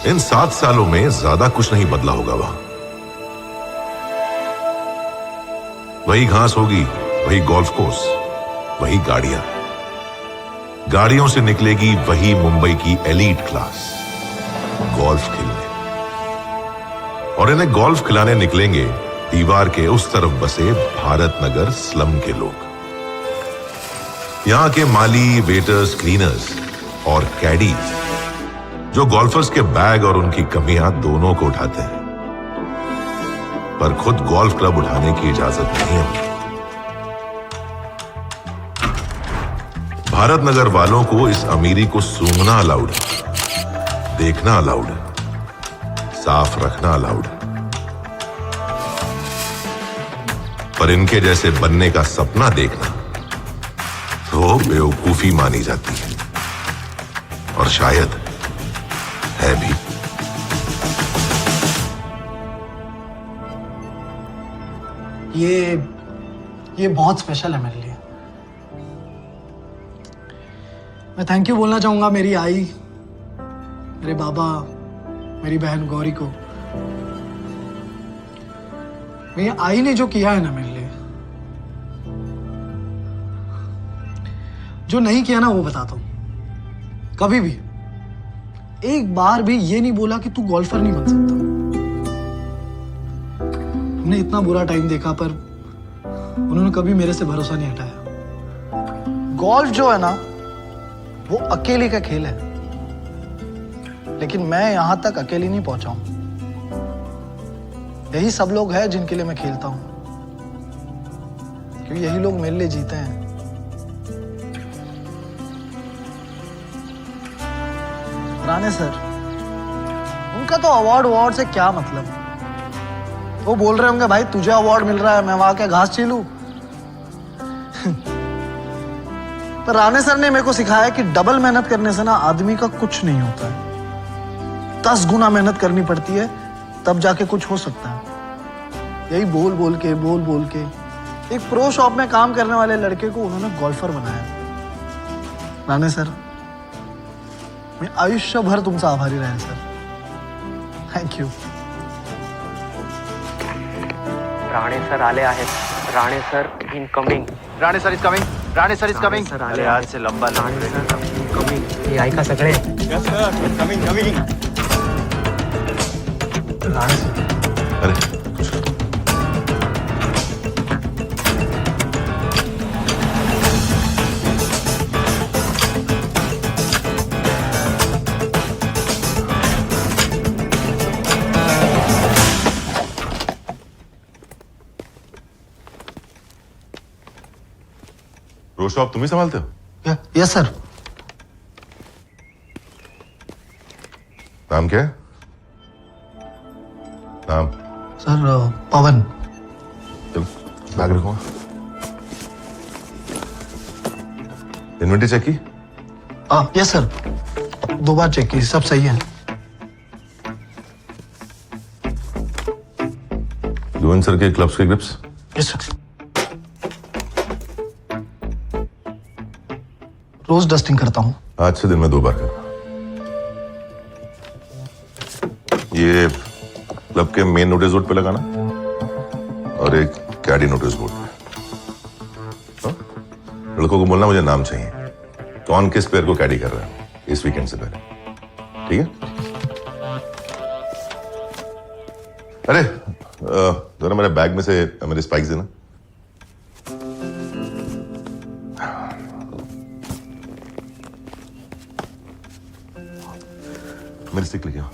इन 7 सालों में ज्यादा कुछ नहीं बदला होगा वहां। वही घास होगी, वही गोल्फ कोर्स, वही गाड़ियां। गाड़ियों से निकलेगी वही मुंबई की एलीट क्लास गोल्फ खेलने। और इन्हें गोल्फ खिलाने निकलेंगे दीवार के उस तरफ बसे भारत नगर स्लम के लोग। यहां के माली, वेटर्स, क्लीनर्स और कैडीज जो गोल्फर्स के बैग और उनकी कमियां दोनों को उठाते हैं, पर खुद गोल्फ क्लब उठाने की इजाजत नहीं है। भारत नगर वालों को इस अमीरी को सूंघना अलाउड है, देखना अलाउड है, साफ रखना अलाउड है, पर इनके जैसे बनने का सपना देखना तो बेवकूफी मानी जाती है, और शायद है भी। ये बहुत स्पेशल है मेरे लिए। मैं थैंक यू बोलना चाहूंगा मेरी आई, मेरे बाबा, मेरी बहन गौरी को। मेरी आई ने जो किया है ना मेरे लिए, जो नहीं किया ना वो बताता हूं। कभी भी एक बार भी ये नहीं बोला कि तू गोल्फर नहीं बन सकता। हमने इतना बुरा टाइम देखा पर उन्होंने कभी मेरे से भरोसा नहीं हटाया। गोल्फ जो है ना वो अकेले का खेल है, लेकिन मैं यहां तक अकेले नहीं पहुंचा हूं। यही सब लोग हैं जिनके लिए मैं खेलता हूं, क्योंकि यही लोग मेरे लिए जीते हैं। राणे सर, उनका तो अवार्ड से क्या मतलब। वो बोल रहे होंगे भाई तुझे अवार्ड मिल रहा है, मैं वहां क्या घास छीलूं। पर राणे सर ने मेरे को सिखाया कि डबल मेहनत करने से ना आदमी का कुछ नहीं होता है। 10 गुना मेहनत करनी पड़ती है तब जाके कुछ हो सकता है। यही बोल बोल के एक प्रो शॉप में काम करने वाले लड़के को उन्होंने गोल्फर बनाया। राणे सर, मैं आयुष्य भर तुमचा आभारी रहेन sir. Thank you. Rane sir आले आहेत। Rane sir incoming. Rane sir is coming. Rane sir is coming. Sir आले अरे आज से लंबा राणे सर इनकमिंग. हे ऐका सगळे. Yes sir, coming coming. Rane sir. अरे रो शॉप तुम्ही संभालते हो? Yes sir. नाम क्या है? नाम? सर पवन। चलो बैग रखो। इन्वेंटरी चेक की? यस सर, 2 बार चेक की, सब सही है। गोविंद सर के क्लब्स के ग्रिप्स? Yes sir. रोज डस्टिंग करता हूँ। आज से दिन में 2 बार करना। ये क्लब के मेन नोटिस बोर्ड पे लगाना और एक कैडी नोटिस बोर्ड पे। लड़कों को बोलना मुझे नाम चाहिए, कौन किस प्लेयर को कैडी कर रहा है इस वीकेंड से पहले, ठीक है? अरे जरा मेरे बैग में से मेरे स्पाइक्स देना। मेरी स्टिक लेके आओ।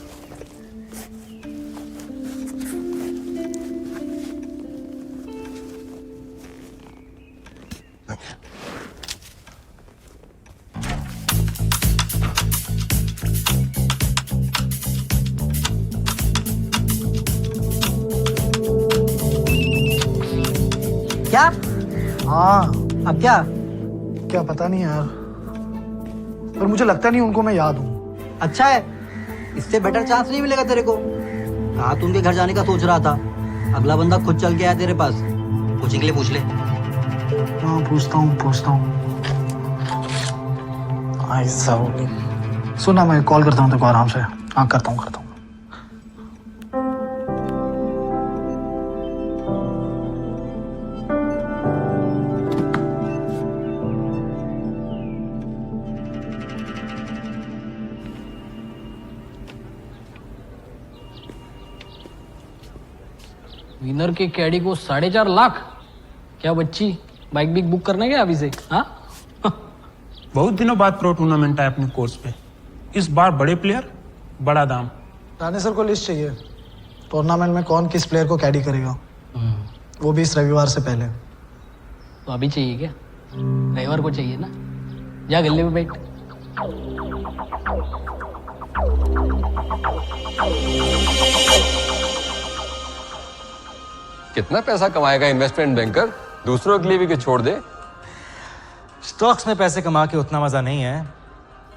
क्या? हाँ। अब क्या? क्या पता नहीं यार, पर मुझे लगता नहीं उनको मैं याद हूँ। अच्छा है, इससे बेटर चांस नहीं मिलेगा तेरे को। कहा तुम उनके घर जाने का सोच रहा था, अगला बंदा खुद चल के आया तेरे पास। पूछने के लिए पूछ ले। हाँ पूछता हूँ। आई साहब सुना, मैं कॉल करता हूँ तेरे को आराम से। हाँ करता हूँ। विनर के कैडी को 4.5 लाख। क्या बच्ची बाइक बिक बुक करने गया अभी से? हाँ बहुत दिनों बाद प्रो टूर्नामेंट है अपने कोर्स पे। इस बार बड़े प्लेयर, बड़ा दाम। राणे सर को लिस्ट चाहिए टूर्नामेंट में कौन किस प्लेयर को कैडी करेगा, वो भी इस रविवार से पहले। तो अभी चाहिए क्या? रविवार को चाहिए ना? जा गले में बैठ। कितना पैसा कमाएगा इन्वेस्टमेंट बैंकर? दूसरों के लिए भी कुछ छोड़ दे। स्टॉक्स में पैसे कमा के उतना मजा नहीं है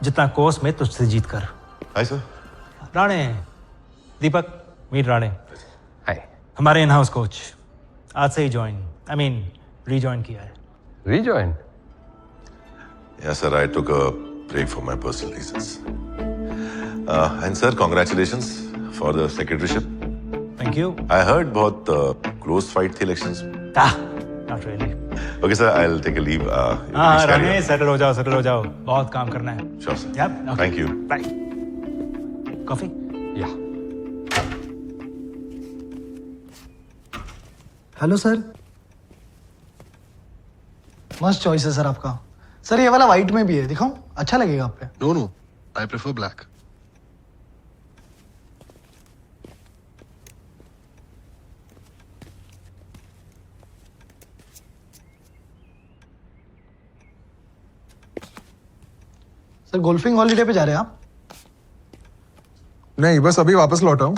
जितना कोर्स में तुझसे जीत कर। Hi sir. Rane, Deepak, meet Rane, hi. हमारे इन हाउस कोच। आज से ही रीजॉइन किया है। Rejoin? Yes, sir. I took a break for my personal reasons. And sir, congratulations for the secretaryship. Thank you. I heard बहुत close fight थी elections. Not really. Okay, sir. I'll take a leave. हाँ please carry Rane, on. Settle हो जाओ, बहुत काम करना है। Sure, sir. Yep, okay. Thank you. Bye. Coffee? या। हेलो सर, मस्त चॉइस है सर आपका। सर ये वाला व्हाइट में भी है, दिखाऊं? अच्छा लगेगा आप पे। No, I prefer black. Sir golfing holiday पे जा रहे हैं आप? नहीं, बस अभी वापस लौटा हूँ।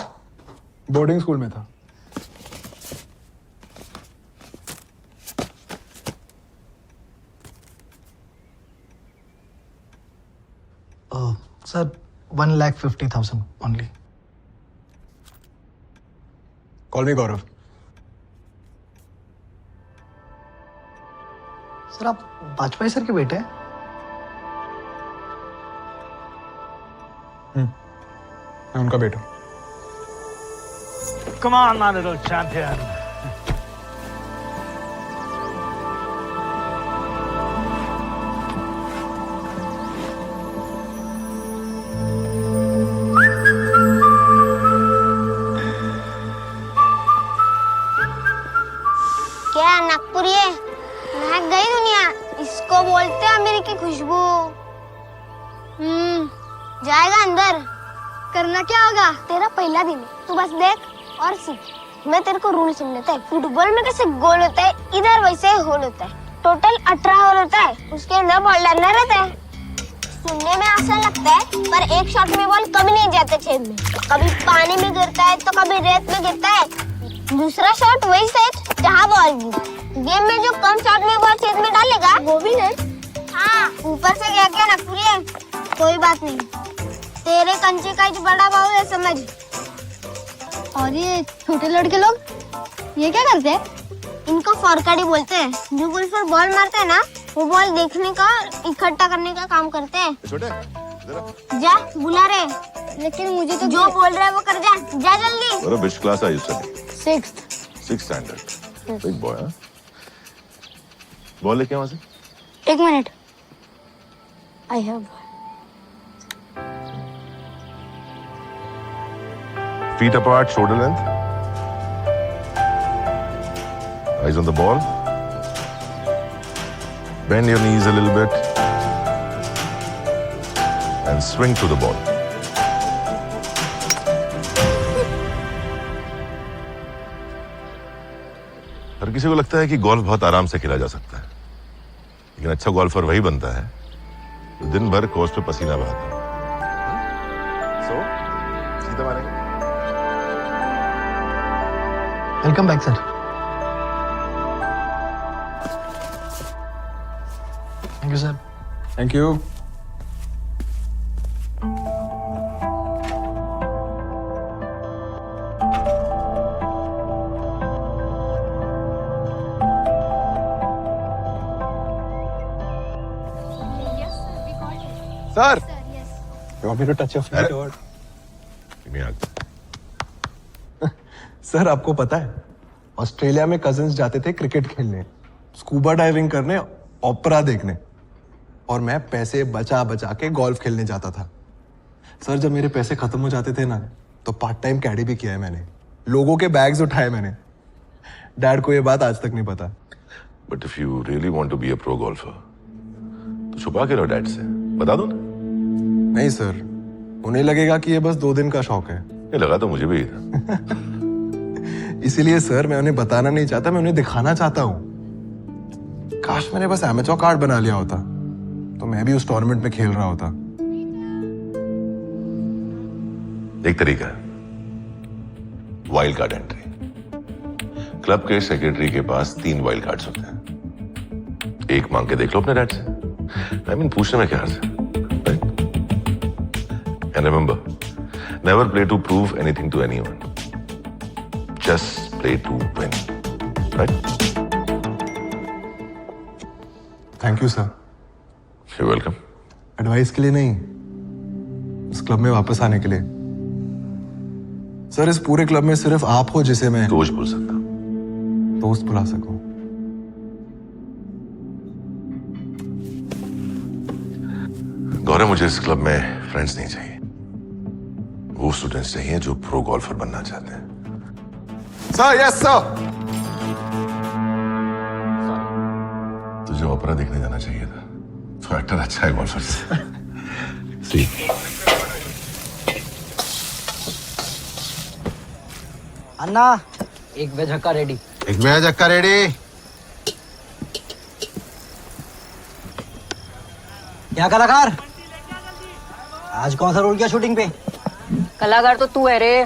बोर्डिंग स्कूल में था। Sir 1,50,000 only. कॉल मी गौरव। सर आप वाजपेयी सर के बेटे हैं? मैं उनका बेटा। Come on, my little champion. क्या नागपुरी है? महक गई दुनिया। इसको बोलते हैं अमेरिकी खुशबू। जाएगा अंदर। करना क्या होगा? तेरा पहला दिन है, तू बस देख और सीख। मैं तेरे को रूल समझाता है। फुटबॉल में कैसे गोल होता है, इधर वैसे ही होल होता है। टोटल 18 होल होता है, उसके अंदर बॉल डालना रहता है। सुनने में आसान लगता है, पर एक शॉट में बॉल कभी नहीं जाता छेद में। कभी पानी में गिरता है तो कभी रेत में गिरता है। दूसरा शॉट वही सेट जहाँ बॉल गिरी। गेम में जो कम शॉट में बॉल छेद में डालेगा वो भी नेट। हाँ, ऊपर से क्या क्या नागपुरी है? कोई बात नहीं, तेरे कंचे का ही बड़ा बाबू है, समझ। और ये छोटे लड़के लोग ये क्या करते हैं? इनको फॉरकाडी बोलते हैं। जो गोल्फर बॉल मारते हैं ना, वो बॉल देखने का इकट्ठा करने का काम करते हैं। छोटे, जा बुला रहे। लेकिन मुझे तो जो बोल रहा है वो कर जा। जा जल्दी। What which class are you studying? 6th। 6th standard. Big boy, huh? Ball लेके वहां से। 1 minute. I have। Feet apart, shoulder length. Eyes on the ball. Bend your knees a little bit. And swing to the ball. हर किसी को लगता है कि golf बहुत आराम से खेला जा सकता है, लेकिन अच्छा गोल्फर वही बनता है जो दिन भर कोर्स पे पसीना बहाता है। So, सीधा मारेंगे। Welcome back sir. Thank you sir. Thank you. Sir, You want me to touch your feet or? Give me a hug. Sir आपको पता है ऑस्ट्रेलिया में कजिन्स जाते थे क्रिकेट खेलने, स्कूबा डाइविंग करने, ओपेरा देखने, और मैं पैसे बचा बचा के गोल्फ खेलने जाता था। सर जब मेरे पैसे खत्म हो जाते थे ना तो पार्ट टाइम कैडी भी किया है मैंने, लोगों के बैग्स उठाए मैंने। डैड को ये बात आज तक नहीं पता। But if you really want to be a pro golfer, तो छुपा के रहो डैड से, बता दो ना। नहीं सर, उन्हें लगेगा कि ये बस 2 दिन का शौक है। ये लगा तो मुझे भी था। इसीलिए सर मैं उन्हें बताना नहीं चाहता, मैं उन्हें दिखाना चाहता हूँ। काश मैंने बस एमेच्योर कार्ड बना लिया होता तो मैं भी उस टूर्नामेंट में खेल रहा होता। एक तरीका है, वाइल्ड कार्ड एंट्री। क्लब के सेक्रेटरी के पास 3 वाइल्ड कार्ड्स होते हैं, एक मांग के देख लो अपने डैड से। I mean, पूछने में क्या हर्ज है? And remember, never play to prove anything to anyone. Just play to win. Right? Thank you sir. You're welcome. Advice के लिए नहीं, इस क्लब में वापस आने के लिए। सर इस पूरे क्लब में सिर्फ आप हो जिसे मैं दोस्त बोल सकता। दोस्त बुला सकूं। गौरव, मुझे इस क्लब में फ्रेंड्स नहीं चाहिए, वो स्टूडेंट्स चाहिए जो प्रो गोल्फर बनना चाहते हैं। Sir yes sir. तुझे ओपेरा देखने जाना चाहिए था, तो एक्टर अच्छा है गोल्फर से। सी अन्ना एक वेज हक्का रेडी। एक वेज हक्का रेडी। क्या कलाकार, आज कौन सा रोल किया शूटिंग पे? कलाकार तो तू है रे,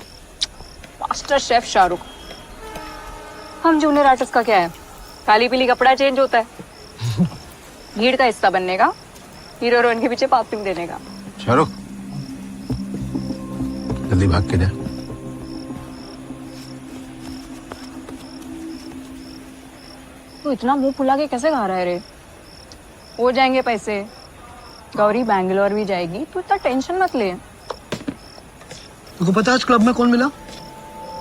मास्टर शेफ शाहरुख। हम जूनियर आर्टिस्ट का क्या है, काली पीली कपड़ा चेंज होता है। भीड़ का हिस्सा बनने का, हीरो हीरोइन के पीछे पापिंग देने का। शाहरुख जल्दी भाग के जा। तू इतना मुंह फुला के कैसे खा रहा है रे? हो जाएंगे पैसे, गौरी बैंगलोर भी जाएगी, तू इतना टेंशन मत ले। तुमको पता है आज क्लब में कौन मिला?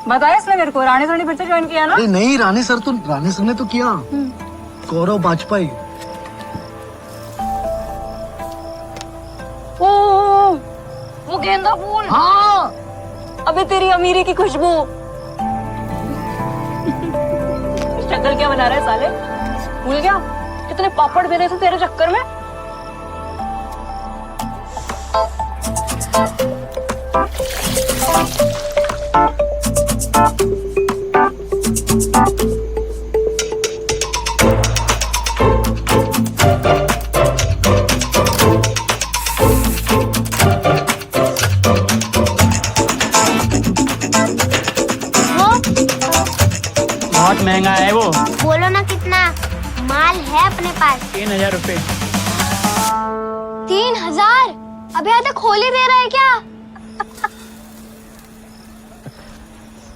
बताया इसने मेरे को, रानी सर ने फिर से ज्वाइन किया ना? अरे नहीं, रानी सर ने तो किया। गौरव बाजपेयी। ओ, वो गेंदा फूल। हाँ, अबे तेरी अमीरी की खुशबू। शक्ल क्या बना रहा है साले? भूल गया कितने पापड़ बेले थे तेरे चक्कर में? बहुत महंगा है वो। बोलो ना कितना माल है अपने पास? 3000 रुपए। 3000? अभी आधा खोल ही दे रहा है क्या?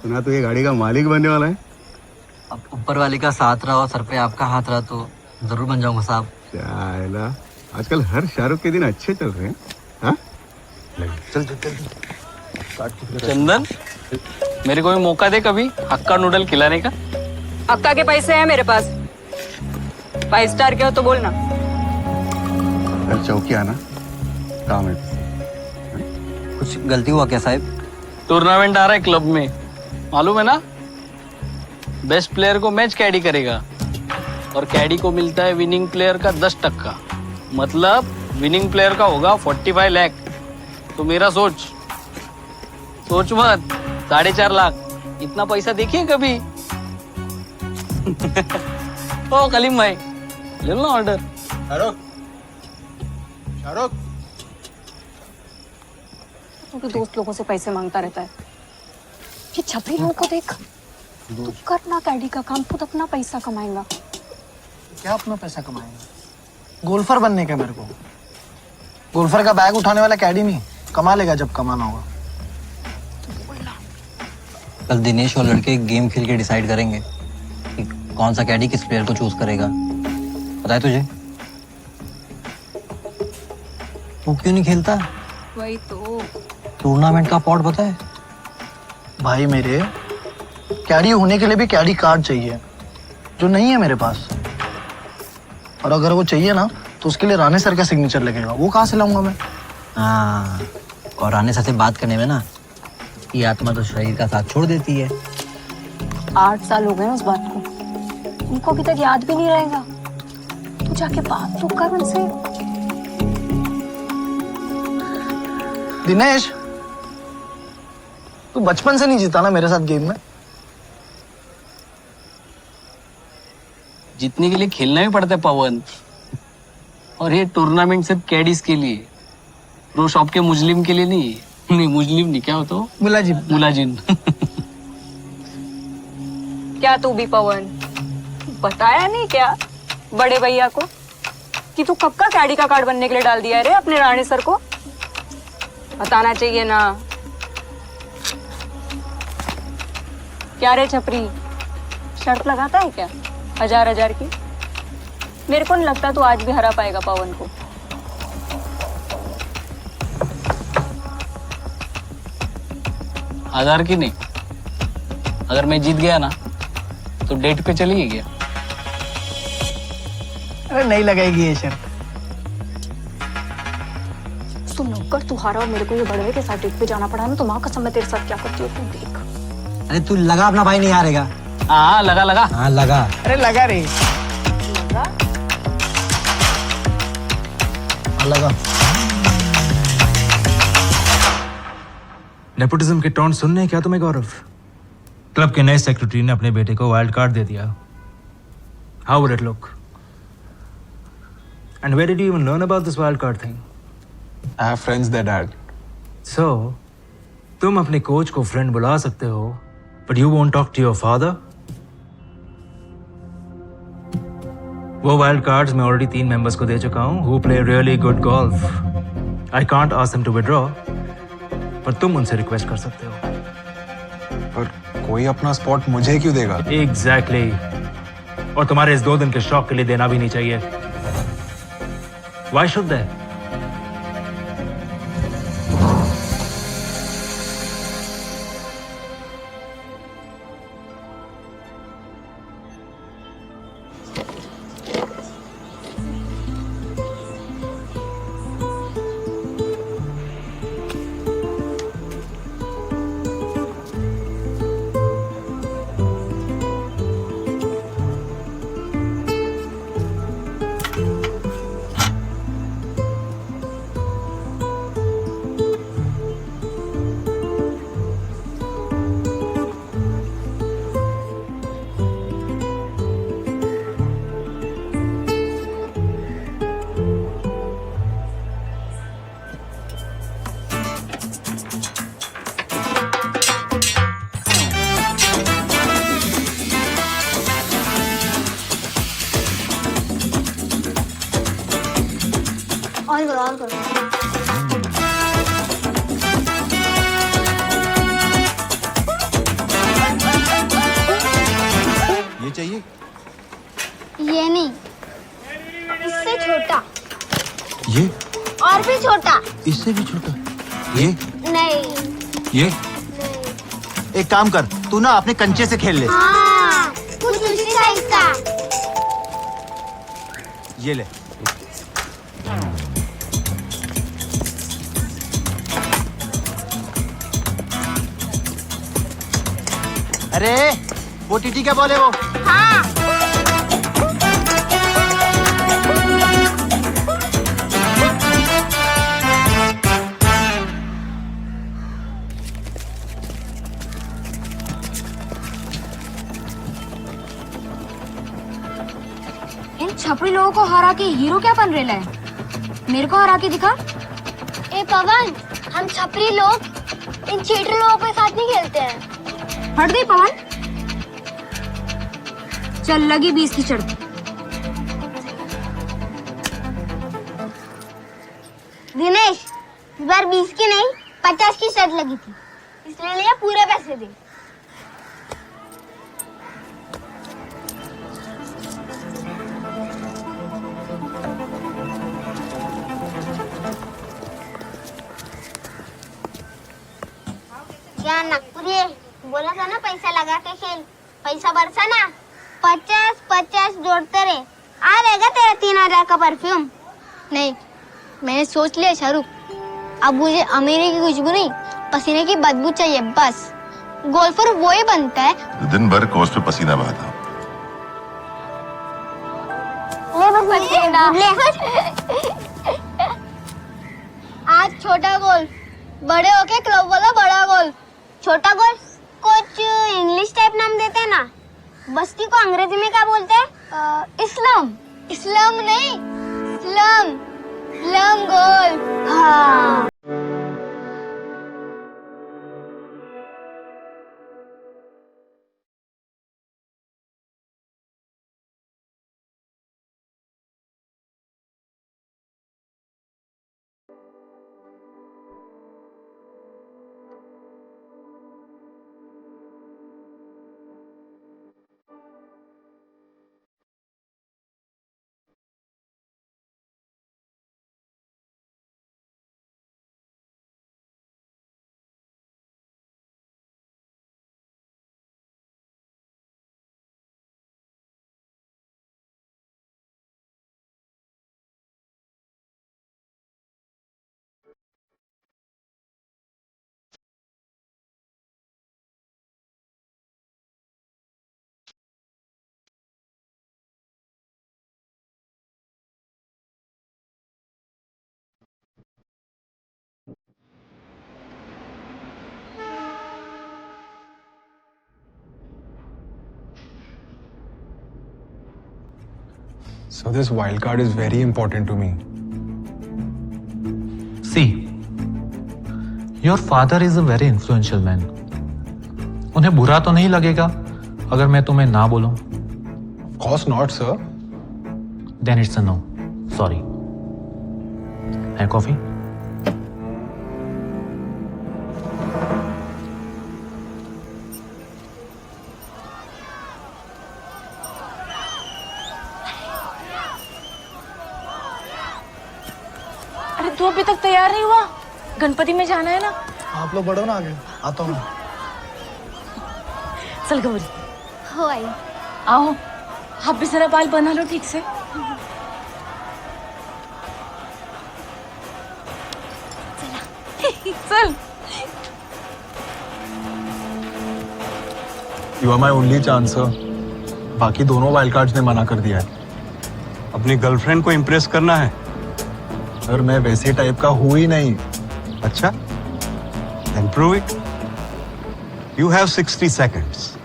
सुना तो ये गाड़ी का मालिक बनने वाला है। अब ऊपर वाले का साथ रहा और सर पे आपका हाथ रहा तो जरूर बन जाऊंगा साहब। चाइला, आजकल हर शाहरुख के दिन अच्छे चल रहे हैं। हाँ? चल चल चल। चंदन, मेरे को भी मौका दे कभी हक्का नूडल खिलाने का। अक्का के पैसे हैं मेरे पास, 5 स्टार के हो तो बोलना। कल चौकी आना, काम है। कुछ गलती हुआ क्या साहब? टूर्नामेंट आ रहा है क्लब में, मालूम है ना? बेस्ट प्लेयर को मैच कैडी करेगा और कैडी को मिलता है विनिंग प्लेयर का 10%। मतलब विनिंग प्लेयर का होगा 45 लाख। तो मेरा सोच मत, 4.5 लाख। इतना पैसा देखिए कभी? ओ कलीम भाई, ले लो ऑर्डर। शाहरुख तो दोस्त लोगों से पैसे मांगता रहता है। ये छपरी लोगों को देख, तू करना कैडी का काम, खुद अपना पैसा कमाएगा। क्या अपना पैसा कमाएगा? गोल्फर बनने का मेरे को। गोल्फर का बैग उठाने वाला कैडी नहीं, कमा लेगा जब कमाना होगा। कल दिनेश और लड़के गेम खेल के डिसाइड करेंगे कि कौन सा कैडी किस प्लेयर को चूज करेगा। पता है तुझे? तू क्यों नहीं खेलता? वही तो। टूर्नामेंट का पॉट पता है? भाई मेरे, कैडी होने के लिए भी कैडी कार्ड चाहिए, जो नहीं है मेरे पास। और अगर वो चाहिए ना, तो उसके लिए राणे सर का सिग्नेचर लगेगा। वो कहाँ से लाऊंगा मैं? हाँ, और राणे सर से बात करने में ना, ये आत्मा तो शरीर का साथ छोड़ देती है। 8 साल हो गए ना उस बात को, उनको अभी तक याद भी नहीं रहेगा। तू जाके बात तो कर उनसे। दिनेश, तू बचपन से नहीं जीता ना मेरे साथ गेम में? जीतने के लिए खेलना भी पड़ता है पवन। और ये टूर्नामेंट सिर्फ कैडीज के लिए, प्रो शॉप के मुजलिम के लिए नहीं। नहीं, मुजलिम नहीं, क्या होता हो? मुलाजिम। मुलाजिम। क्या तू भी पवन, बताया नहीं क्या बड़े भैया को कि तू कब का कैडी का कार्ड बनने के लिए डाल दिया है रे अपने राणे सर को? बताना चाहिए ना। क्या रे छपरी, शर्त लगाता है क्या 1000 की? मेरे को नहीं लगता तू आज भी हरा पाएगा पवन को। हजार की नहीं, अगर मैं जीत गया ना तो डेट पे चली गया। अरे नहीं लगाएगी ये शर्त। तू नौकर, तू हारा और मेरे को ये बड़वे के साथ डेट पे जाना पड़ा ना, तो माँ कसम मैं तेरे साथ क्या करती हूँ तू देख। अरे तू लगा, अपना भाई नहीं हारेगा। हाँ लगा लगा। हाँ लगा। अरे लगा रे, लगा। नेपोटिज्म के टॉन्ट सुनने हैं क्या तुम्हें गौरव? क्लब के नए सेक्रेटरी ने अपने बेटे को वाइल्ड कार्ड दे दिया। How would it look? And where did you even learn about this wild card thing? I have friends their dad. So तुम अपने कोच को फ्रेंड बुला सकते हो, but you won't talk to your father? वो wild cards मैं already 3 members को दे चुका हूं who play really good golf. I can't ask them to withdraw, पर तुम उनसे रिक्वेस्ट कर सकते हो। पर कोई अपना स्पॉट मुझे क्यों देगा? एग्जैक्टली। और तुम्हारे इस 2 दिन के शौक के लिए देना भी नहीं चाहिए। Why should they? और करो। ये चाहिए? ये नहीं, इससे छोटा। ये? और भी छोटा। इससे भी छोटा? ये? नहीं। ये? एक काम कर, तू ना अपने कंचे से खेल ले। हाँ, कुछ उसी साइज का। ये ले। अरे वो टीटी क्या बोले वो? हाँ। इन छपरी लोगों को हरा के हीरो क्या बन रहे है? मेरे को हरा के दिखा। ए पवन, हम छपरी लोग इन चीटर लोगों के साथ नहीं खेलते हैं। हट गई पवन, चल लगी 20 की शर्त। दिनेश, इस बार 20 की नहीं 50 की शर्त लगी थी, इसलिए लिया पूरे पैसे दे। क्या नागपुरी है? बोला था ना पैसा लगा के खेल, पैसा बरसा ना। 50-50 जोड़ते रहे, आ रहेगा तेरा 3000 का परफ्यूम। नहीं, मैंने सोच लिया शाहरुख, अब मुझे अमीरी की खुशबू नहीं, पसीने की बदबू चाहिए बस। गोल्फर वो ही बनता है दिन भर कोर्स पे पसीना बहाता। आज छोटा गोल्फ, बड़े होके क्लब वाला बड़ा गोल्फ। छोटा गोल्फ कुछ इंग्लिश टाइप नाम देते हैं ना, बस्ती को अंग्रेजी में क्या बोलते हैं? इस्लाम। इस्लाम नहीं, स्लम। Slum golf. हाँ। So this wild card is very important to me. See, your father is a very influential man. उन्हें बुरा तो नहीं लगेगा अगर मैं तुम्हें ना बोलूं? Of course not, sir. Then it's a no. Sorry. है कॉफी? अरे तू अभी तक तैयार नहीं हुआ? गणपति में जाना है ना। आप लोग बढ़ो ना आगे, आता हूँ। चल गौरी, हो आई। आओ, आप भी जरा बाल बना लो ठीक से। चल। You are my only chance, sir. बाकी दोनों वाइल्ड कार्ड्स ने मना कर दिया है। अपनी गर्लफ्रेंड को इम्प्रेस करना है। सर मैं वैसे टाइप का हूँ ही नहीं। अच्छा, then prove it. You have 60 seconds.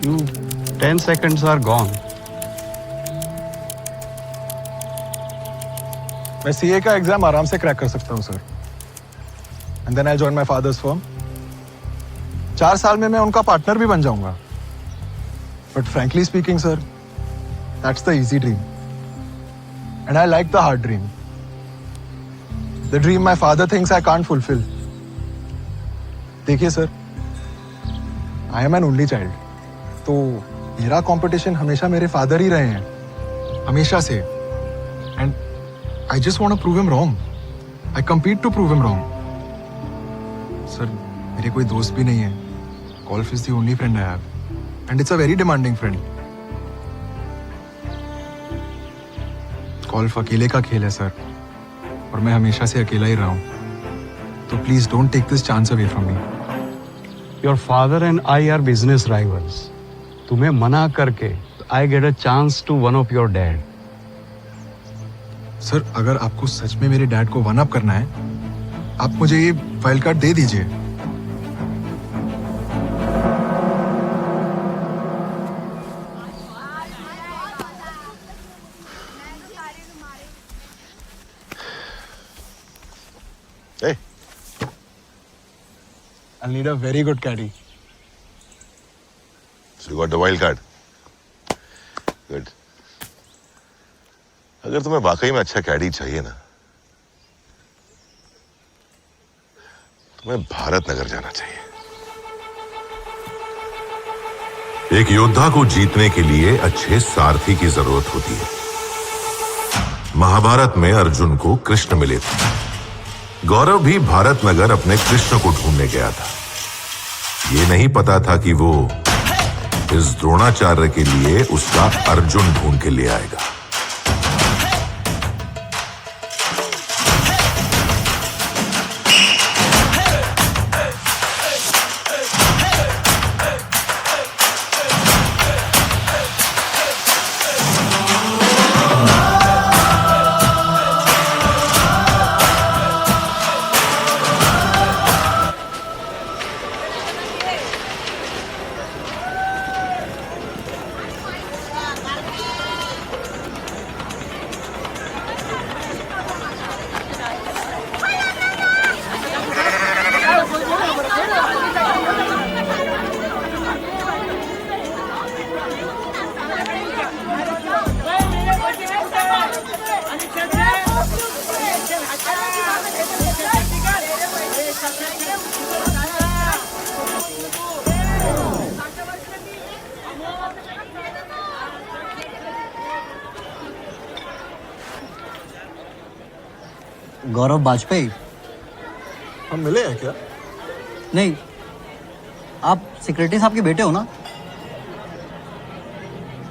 You 10 seconds are gone. मैं सीए का एग्जाम आराम से क्रैक कर सकता हूँ सर। And then I join my father's firm. 4 साल में मैं उनका पार्टनर भी बन जाऊंगा। But frankly speaking sir, that's the easy dream and I like the hard dream, the dream my father thinks I can't fulfil. देखिए sir, I am an only child, तो मेरा कंपटीशन हमेशा मेरे फादर ही रहे हैं, हमेशा से। And I just want to prove him wrong. I compete to prove him wrong. Sir, मेरे कोई दोस्त भी नहीं है. Golf is the only friend I have, and it's a very demanding friend. Golf अकेले का खेल है सर, और मैं हमेशा से अकेला ही रहा हूँ. तो please don't take this chance away from me. Your father and I are business rivals. तुम्हें मना करके I get a chance to one up your dad. Sir अगर आपको सच में मेरे डैड को वन अप करना है, आप मुझे ये वाइल्ड कार्ड दे दीजिए। Hey. I'll need a very good caddy. So you got the wild card. Good. अगर तुम्हें वाकई में अच्छा कैडी चाहिए ना, तुम्हें भारत नगर जाना चाहिए। एक योद्धा को जीतने के लिए अच्छे सारथी की जरूरत होती है। महाभारत में अर्जुन को कृष्ण मिले थे। गौरव भी भारत नगर अपने कृष्ण को ढूंढने गया था। ये नहीं पता था कि वो इस द्रोणाचार्य के लिए उसका अर्जुन ढूंढ के ले आएगा। गौरव वाजपेयी? हम मिले हैं क्या? नहीं, आप सेक्रेटरी साहब के बेटे हो ना?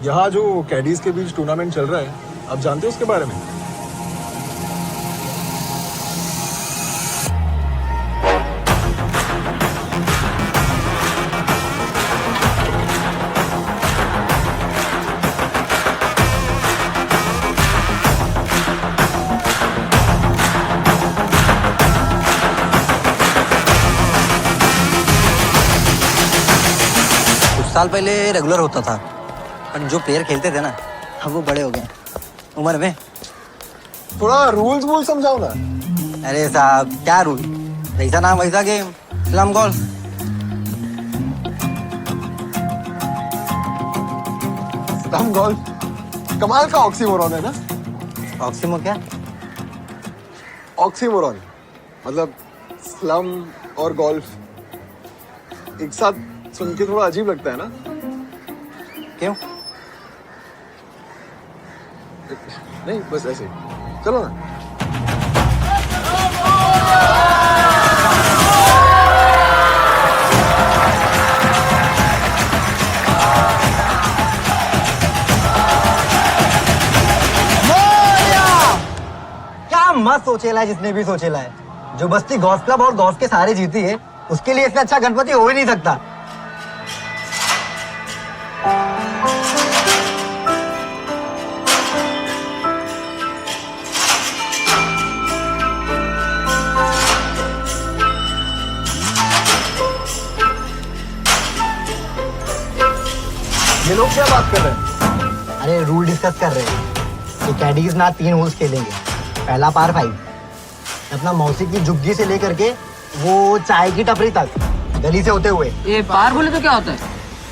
यहाँ जो कैडीज के बीच टूर्नामेंट चल रहा है, आप जानते हो उसके बारे में? साल पहले रेगुलर होता था, पर जो प्लेयर खेलते थे ना, अब वो बड़े हो गए उम्र में। थोड़ा रूल्स वूल समझाओ ना। अरे साहब, क्या रूल? जैसा नाम वैसा game, slum golf. Slum golf कमाल का ऑक्सीमोरॉन है ना? ऑक्सीमो क्या? ऑक्सीमोरॉन मतलब स्लम और गोल्फ एक साथ सुन के थोड़ा अजीब लगता है ना? क्यों? नहीं, बस ऐसे ही। चलो ना। क्या मस्त सोचेला है जिसने भी सोचेला है। जो बस्ती गोल्फ क्लब और गोल्फ के सारे जीती है, उसके लिए इससे अच्छा गणपति हो ही नहीं सकता। ये लोग क्या बात कर रहे हैं? अरे रूल डिस्कस कर रहे हैं कि कैडीज ना 3 होल्स खेलेंगे। पहला पार 5, अपना मौसी की झुग्गी से लेकर के वो चाय की टपरी तक, गली से होते हुए। ये पार बोले तो क्या होता है?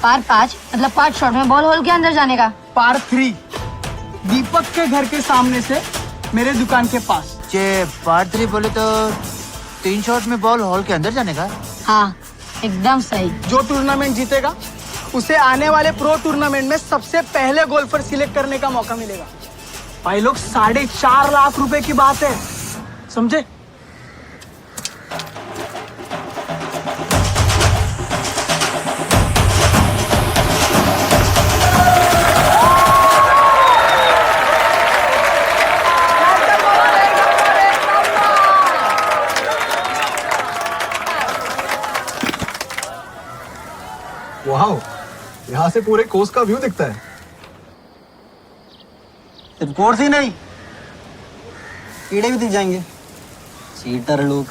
पार 5 मतलब 5 शॉट में बॉल होल के अंदर जाने का। पार 3 दीपक के घर के सामने से मेरे दुकान के पास। पार 3 बोले तो 3 शॉट में बॉल हॉल के अंदर जाने का। हाँ, एकदम सही। जो टूर्नामेंट जीतेगा उसे आने वाले प्रो टूर्नामेंट में सबसे पहले गोल्फर सिलेक्ट करने का मौका मिलेगा। भाई लोग 4.5 लाख रुपए की बात है, समझे? वाह, यहाँ से पूरे कोस्ट का व्यू दिखता है। सिर्फ कोर्स ही नहीं, कीड़े भी दिख जाएंगे। चीटर लोग।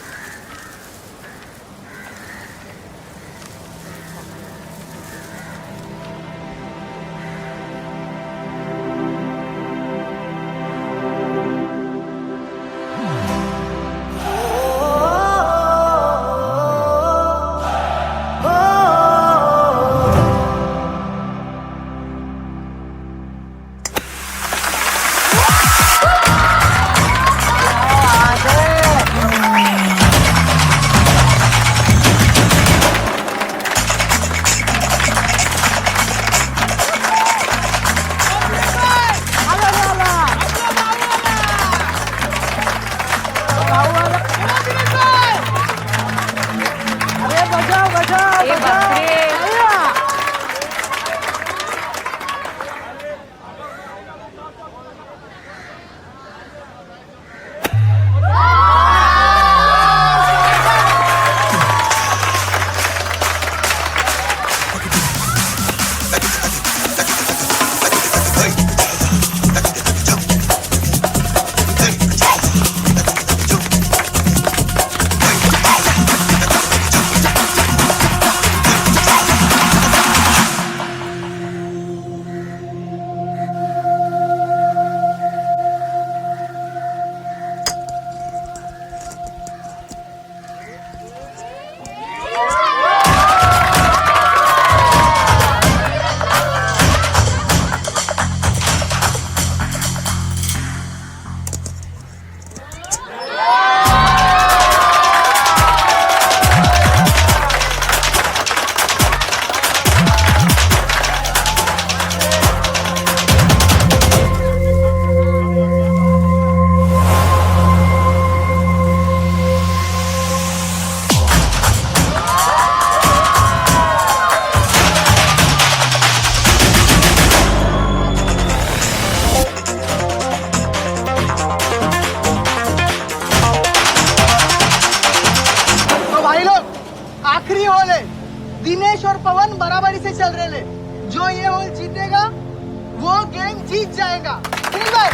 होल जीतेगा वो गेम जीत जाएगा। सिंगर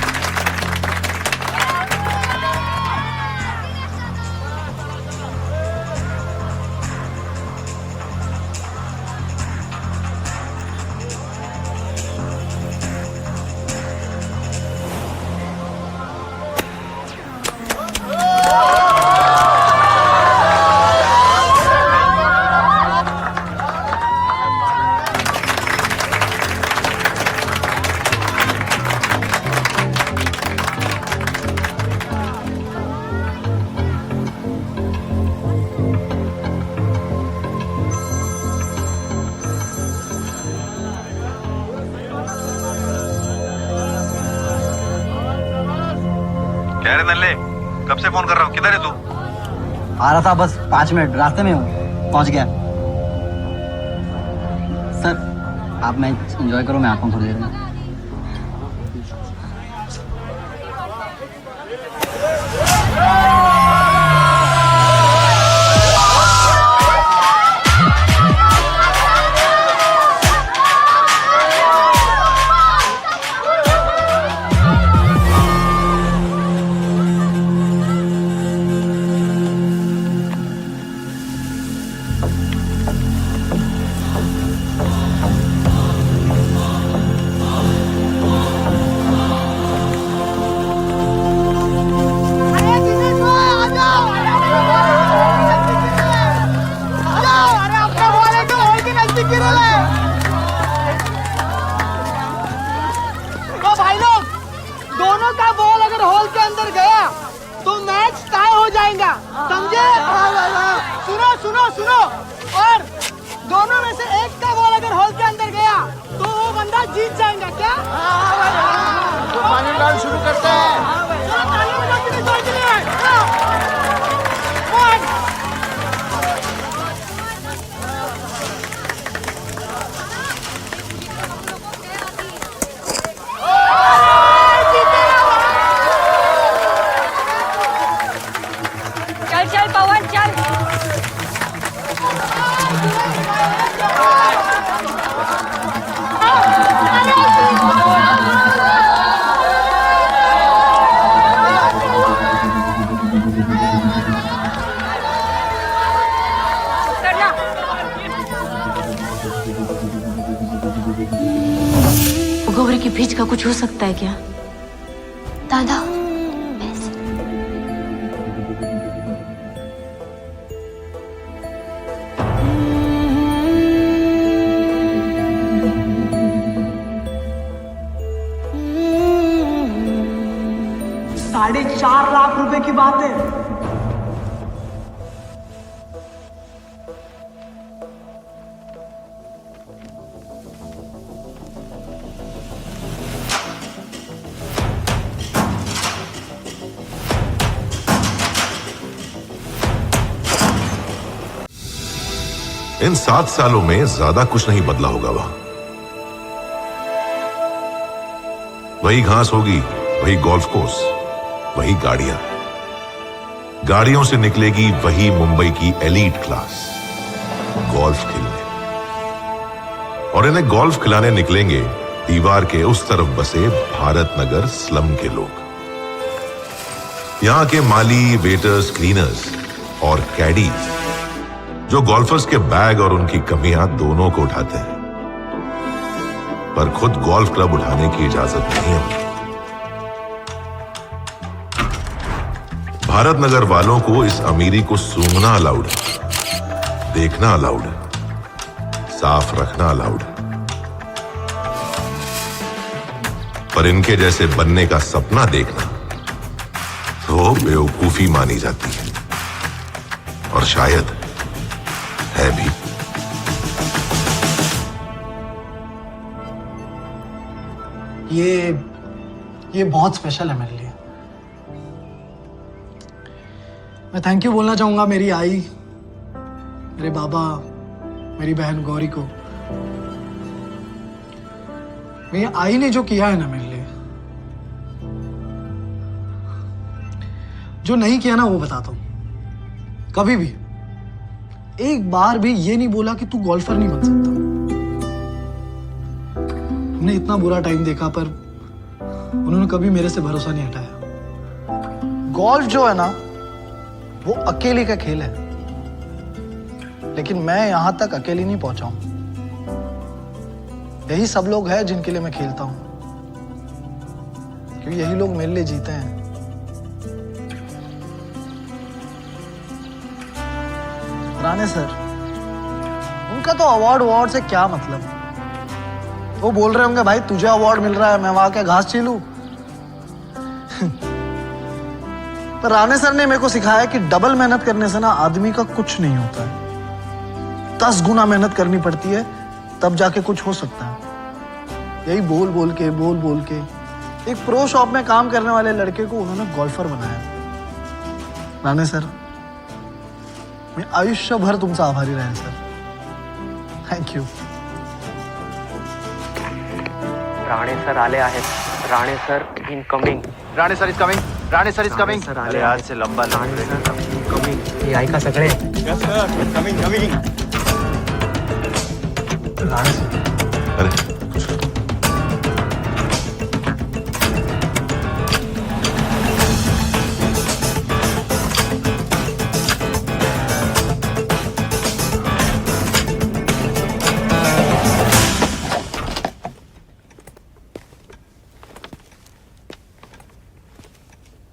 क्या रे नल्ले, कब से फोन कर रहा हूँ, किधर है तू? आ रहा था, बस 5 मिनट रास्ते में हूँ, पहुंच गया। सर आप मैच एंजॉय करो, मैं आता हूँ थोड़ी देर में। तो भाई लोग, दोनों का बॉल अगर होल के अंदर गया तो मैच टाई हो जाएगा, समझे? सुनो सुनो सुनो, और दोनों में से एक का बॉल अगर होल के अंदर गया तो वो बंदा जीत जाएगा। क्या? तो फाइनल राउंड शुरू करते हैं। चलो तालियां बजाते हैं जोर के लिए। चल चल पवन चल। गोबर की बीज का कुछ हो सकता है क्या? दादा ₹4.5 लाख की बात है। इन 7 सालों में ज्यादा कुछ नहीं बदला होगा वहां। वही घास होगी, वही गोल्फ कोर्स, वही गाड़ियां। गाड़ियों से निकलेगी वही मुंबई की एलीट क्लास गोल्फ खेलने। और इन्हें गोल्फ खिलाने निकलेंगे दीवार के उस तरफ बसे भारत नगर स्लम के लोग। यहां के माली, वेटर्स, क्लीनर्स और कैडीज जो गोल्फर्स के बैग और उनकी कमियां दोनों को उठाते हैं, पर खुद गोल्फ क्लब उठाने की इजाजत नहीं है। भारत नगर वालों को इस अमीरी को सूंघना अलाउड है, देखना अलाउड है, साफ रखना अलाउड है, पर इनके जैसे बनने का सपना देखना तो बेवकूफी मानी जाती है, और शायद है भी। ये बहुत स्पेशल है मेरे लिए। मैं थैंक यू बोलना चाहूंगा मेरी आई, मेरे बाबा, मेरी बहन गौरी को। मेरी आई ने जो किया है ना मेरे लिए, जो नहीं किया ना वो बताता हूं। कभी भी एक बार भी ये नहीं बोला कि तू गोल्फर नहीं बन सकता। हमने इतना बुरा टाइम देखा पर उन्होंने कभी मेरे से भरोसा नहीं हटाया। गोल्फ जो है ना वो अकेले का खेल है, लेकिन मैं यहां तक अकेले नहीं पहुंचा हूं। यही सब लोग हैं जिनके लिए मैं खेलता हूं, क्योंकि यही लोग मेरे लिए जीते हैं। राणे सर, उनका तो अवार्ड से क्या मतलब। वो बोल रहे होंगे भाई तुझे अवार्ड मिल रहा है, मैं वहां के घास छीलूं। पर राणे सर ने मेरे को सिखाया कि डबल मेहनत करने से ना आदमी का कुछ नहीं होता है। 10 गुना मेहनत करनी पड़ती है तब जाके कुछ हो सकता है। यही बोल बोल के एक प्रो शॉप में काम करने वाले लड़के को उन्होंने गोल्फर बनाया। राणे सर, मैं आयुष्यभर तुमचा आभारी रहेन sir. Thank you. Rane sir आले आहेत. Rane sir incoming. Rane sir is coming. Rane sir is coming. Sir अरे आज से लंबा राणे सर इनकमिंग. हे ऐका सगळे. कमिंग. राणे सर, अरे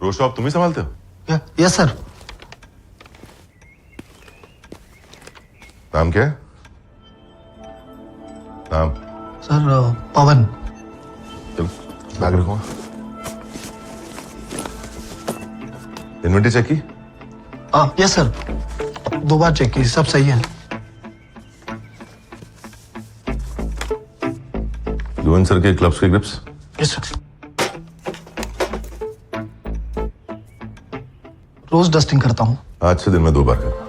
रो शॉप तुम्ही संभालते हो? Yes sir. नाम क्या है? नाम? सर पवन. चलो बैग रखो. इन्वेंटरी चेक की? यस सर, 2 बार चेक की, सब सही है. युवन सर के क्लब्स के ग्रिप्स? Yes sir. रोज डस्टिंग करता हूँ. आज से दिन में 2 बार करना.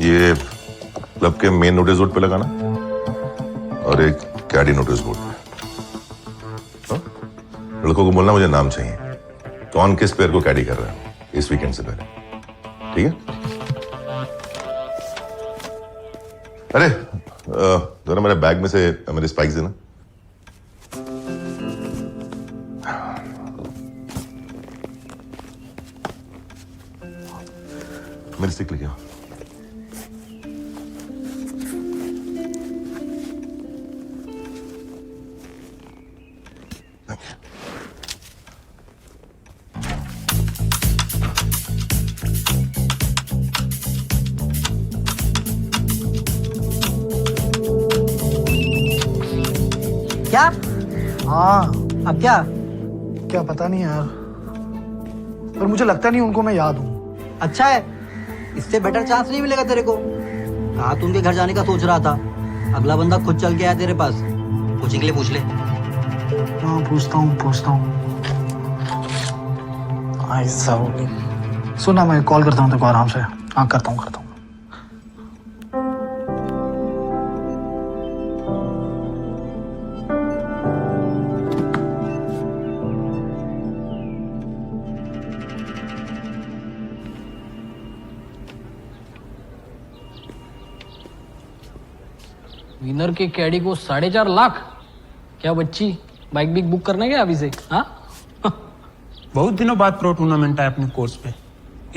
ये क्लब के मेन नोटिस बोर्ड पे लगाना और एक कैडी नोटिस बोर्ड पे. लड़कों को बोलना मुझे नाम चाहिए, कौन किस प्लेयर को कैडी कर रहा है इस वीकेंड से पहले. ठीक है? अरे जरा मेरे बैग में से मेरे स्पाइक्स देना. मेरी स्टिक लेके आओ. क्या? हाँ, अब क्या? क्या पता नहीं यार, पर मुझे लगता नहीं उनको मैं याद हूँ. अच्छा है, इससे बेटर चांस नहीं मिलेगा तेरे को. कहा तू उनके घर जाने का सोच रहा था, अगला बंदा खुद चल के आया तेरे पास. पूछने के लिए पूछ ले. हाँ पूछता हूँ. ऐसा होगी. सुना, मैं कॉल करता हूँ तेरे को आराम से. हाँ करता हूँ. विनर के कैडी को 4.5 लाख. क्या बच्ची बाइक बिक बुक करने गया अभी से? हाँ. बहुत दिनों बाद प्रो टूर्नामेंट है अपने कोर्स पे.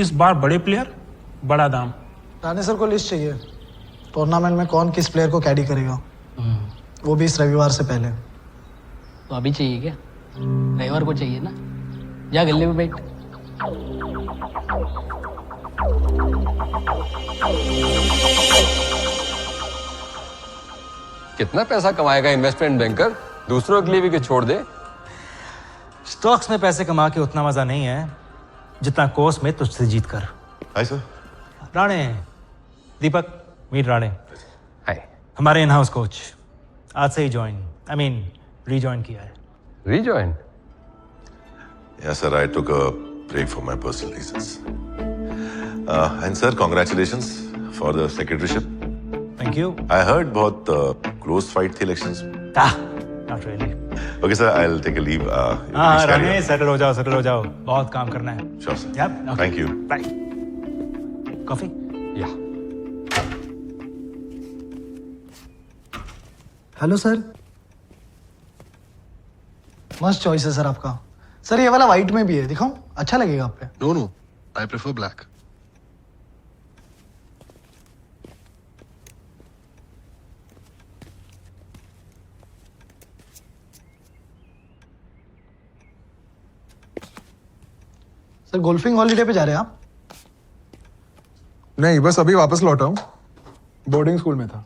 इस बार बड़े प्लेयर, बड़ा दाम. राणे सर को लिस्ट चाहिए टूर्नामेंट में कौन किस प्लेयर को कैडी करेगा, वो भी इस रविवार से पहले. तो अभी चाहिए क्या? रविवार को चाहिए ना. जा गले में बैठ. कितना पैसा कमाएगा इन्वेस्टमेंट बैंकर? दूसरों के लिए भी कुछ छोड़ दे. स्टॉक्स में पैसे कमा के उतना मजा नहीं है जितना कोर्स में तुझसे जीत कर. Hi sir. Rane, Deepak, meet Rane. Hi. हमारे इन हाउस कोच. आज से ही रीजॉइन किया है. Rejoin? Yes, sir. I took a break for my personal reasons. And sir, congratulations for the secretaryship. Thank you. I heard बहुत close fight थी elections. Not really. Okay, sir. I'll take a leave. हाँ Rane, settle हो जाओ. बहुत काम करना है. Sure, sir. Yep. Okay. Thank you. Bye. Coffee? या. Hello sir. मस्त चॉइस है सर आपका। सर ये वाला वाइट में भी है, दिखाऊं? अच्छा लगेगा आप पे। No no, I prefer black. Sir golfing holiday पे जा रहे हैं आप? नहीं, बस अभी वापस लौटा हूँ। बोर्डिंग स्कूल में था।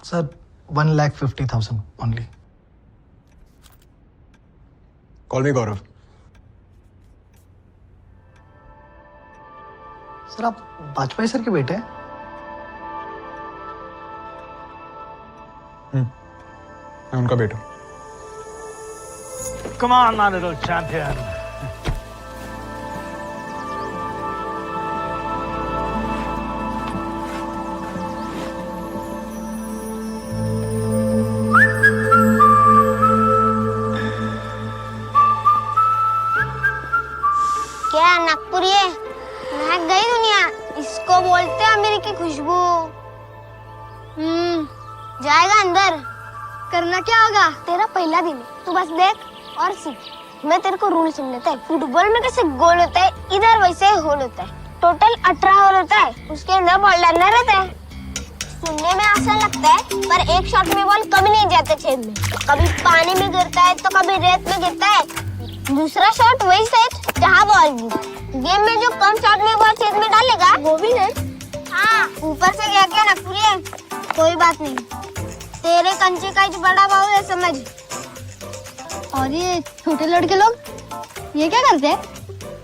Sir 1,50,000 only. कॉल मी गौरव। सर आप वाजपेयी सर के बेटे हैं? मैं उनका बेटा। Come on, my little champion. क्या नागपुरिये महक गई दुनिया, इसको बोलते हैं अमेरिकी की खुशबू। जाएगा अंदर। करना क्या होगा? तेरा पहला दिन है, तू बस देख और सीख। मैं तेरे को रूल समझाता है। फुटबॉल में कैसे गोल होता है, इधर वैसे होल होता है। टोटल 18 होल होता है, उसके अंदर बॉल डालना रहता है। सुनने में आसान लगता है, पर एक शॉट में बॉल कभी नहीं जाता छेद में। कभी पानी में गिरता है तो कभी रेत में गिरता है। दूसरा शॉट वही सेट जहाँ बॉल गिरी। गेम में जो कम शॉट में बॉल छेद में डालेगा वो भी नेट। हाँ, ऊपर से क्या क्या नखुरिये, कोई बात नहीं। तेरे कंचे का जो बड़ा भाव है, समझ। और ये छोटे लड़के लोग ये क्या करते हैं?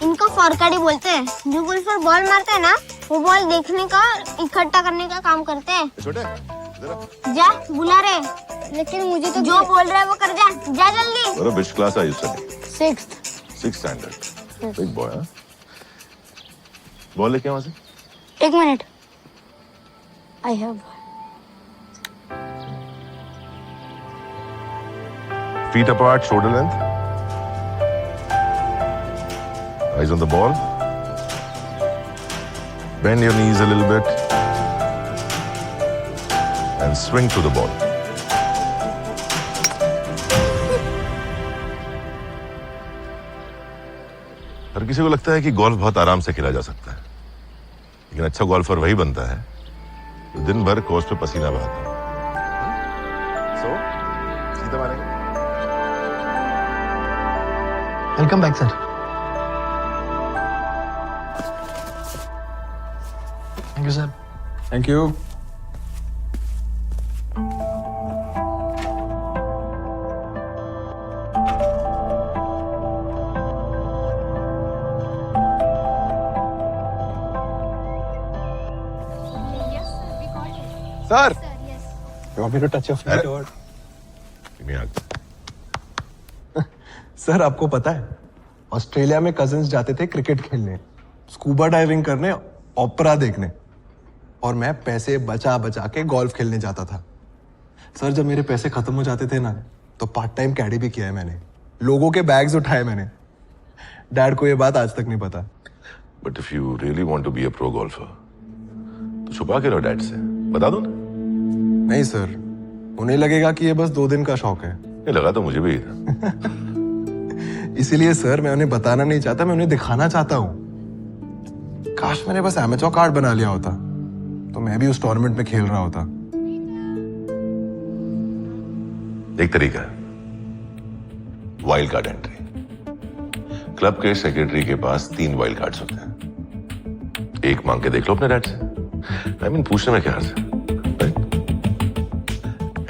इनको फॉरकाड़ी बोलते हैं। जो गोल्फर बॉल मारते हैं ना, वो बॉल देखने का इकट्ठा करने का काम करते हैं। छोटे जा बुला रहे, लेकिन मुझे तो जो बोल रहा है वो कर जा। जा जल्दी। Bro, which class are you studying? 6th। 6th standard. Big boy, huh? Ball लेके वहां से। एक minute. I have Feet apart, shoulder length. Eyes on the ball. Bend your knees a little bit. And swing to the ball. हर किसी को लगता है कि golf बहुत आराम से खेला जा सकता है, लेकिन अच्छा गोल्फर वही बनता है जो दिन भर कोर्स पे पसीना बहाता है। So, सीधा मारेंगे। Welcome back sir. Thank you sir. Thank you. Sir, you want me to touch your feet or? Sir आपको पता है, ऑस्ट्रेलिया में कजिन्स जाते थे क्रिकेट खेलने, स्कूबा डाइविंग करने, ओपेरा देखने, और मैं पैसे बचा बचा के गोल्फ खेलने जाता था। सर जब मेरे पैसे खत्म हो जाते थे ना, तो पार्ट टाइम कैडी भी किया है मैंने, लोगों के बैग्स उठाए मैंने। डैड को ये बात आज तक नहीं पता। But if you really want to be a pro golfer तो छुपा के लो डैड से, बता दो ना। नहीं सर, उन्हें लगेगा कि ये बस 2 दिन का शौक है। ये लगा तो मुझे भी ही था। इसीलिए सर मैं उन्हें बताना नहीं चाहता, मैं उन्हें दिखाना चाहता हूँ। काश मैंने बस एमेच्योर कार्ड बना लिया होता तो मैं भी उस टूर्नामेंट में खेल रहा होता। एक तरीका है, वाइल्ड कार्ड एंट्री। क्लब के सेक्रेटरी के पास 3 वाइल्ड कार्ड्स होते हैं, एक मांग के देख लो अपने डैड से। I mean, पूछने में क्या हर्ज है, right?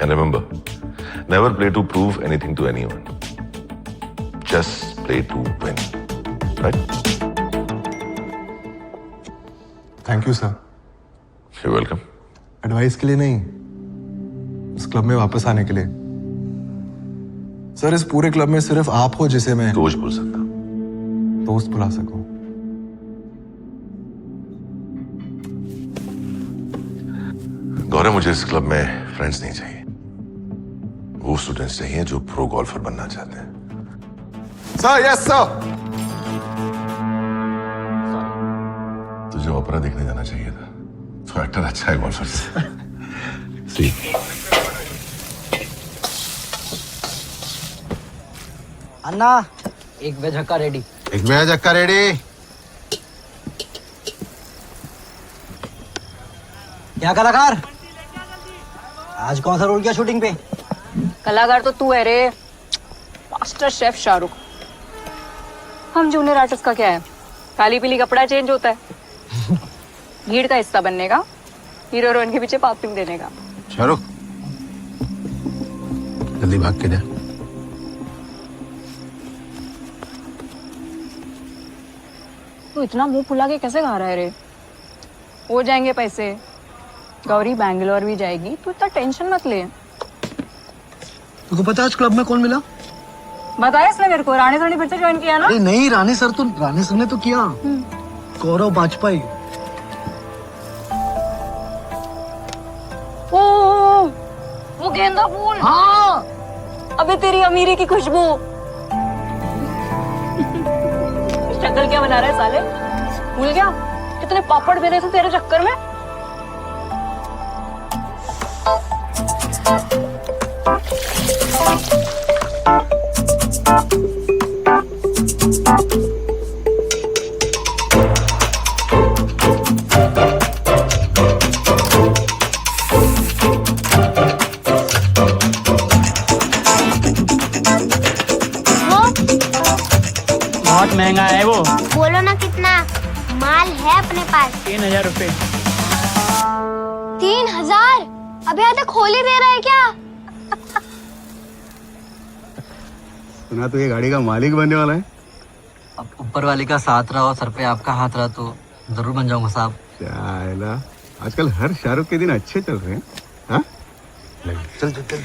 And remember, never play to prove anything to anyone. Just play to win, right? Thank you sir. You're welcome. Advice के लिए नहीं, इस क्लब में वापस आने के लिए। सर इस पूरे क्लब में सिर्फ आप हो जिसे मैं रोज बोल सकता, दोस्त बुला सकूं। गौरव, मुझे इस क्लब में फ्रेंड्स नहीं चाहिए, वो स्टूडेंट्स चाहिए जो प्रो गोल्फर बनना चाहते हैं। Sir, yes sir. मुझे ओपेरा देखने जाना चाहिए था। तो एक्टर अच्छा है गोल्फर से। सी अन्ना एक वेज हक्का रेडी। एक मैच अक्का रेडी। क्या कलाकार, आज कौन सा रोल किया शूटिंग पे? कलाकार तो तू है रे, मास्टर शेफ शाहरुख। हम जूनियर आर्टिस्ट का क्या है, काली पीली कपड़ा चेंज होता है। भीड़ का हिस्सा बनने का, हीरो हीरोइन के पीछे पापिंग देने का। शाहरुख जल्दी भाग के जा। तू इतना मुंह फुला के कैसे गा रहा है रे? हो जाएंगे पैसे, गौरी बैंगलोर भी जाएगी, तू इतना टेंशन मत ले। तुमको पता है आज क्लब में कौन मिला? बताया इसने मेरे को, रानी सर ने फिर से ज्वाइन किया ना? अरे नहीं, रानी सर ने तो किया। गौरव वाजपेयी। ओ, वो गेंदा फूल। हाँ। अबे तेरी अमीरी की खुशबू। शक्ल क्या बना रहा है साले? भूल गया कितने पापड़ बेले थे तेरे चक्कर में। बहुत महंगा है वो। बोलो ना कितना माल है अपने पास? 3000 रुपए। 3000? अभी यहाँ तक खोल ही दे रहा है क्या? सुना तो ये गाड़ी का मालिक बनने वाला है। अब ऊपर वाले का साथ रहा और सर पे आपका हाथ रहा तो जरूर बन जाऊंगा साहब। चाइला आजकल हर शाहरुख के दिन अच्छे चल रहे हैं। हाँ? चल चल चल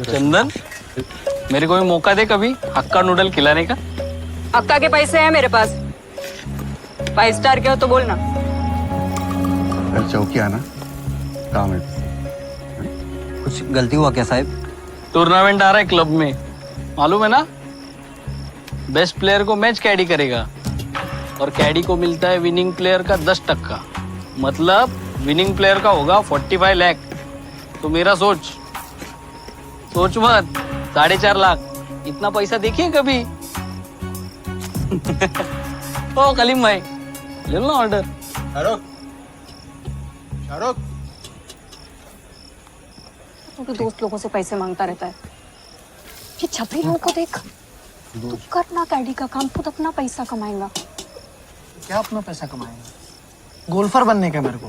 चंदन, मेरे को भी मौका दे कभी हक्का नूडल खिलाने का। हक्का के पैसे हैं मेरे पास, 5 स्टार के हो तो बोलना। चौकी आना काम है। कुछ गलती हुआ क्या साहब? टूर्नामेंट आ रहा है क्लब में, मालूम है ना? बेस्ट प्लेयर को मैच कैडी करेगा और कैडी को मिलता है विनिंग प्लेयर का 10%। मतलब विनिंग प्लेयर का होगा 45 लाख। तो मेरा सोच मत, 4.5 लाख। इतना पैसा देखिए कभी? ओ कलीम भाई, ले लो ना ऑर्डर। शाहरुख तो दोस्त लोगों से पैसे मांगता रहता है। ये छपरी लोगों को देख, तू करना कैडी का काम, खुद अपना पैसा कमाएगा। क्या अपना पैसा कमाएगा? गोल्फर बनने का मेरे को।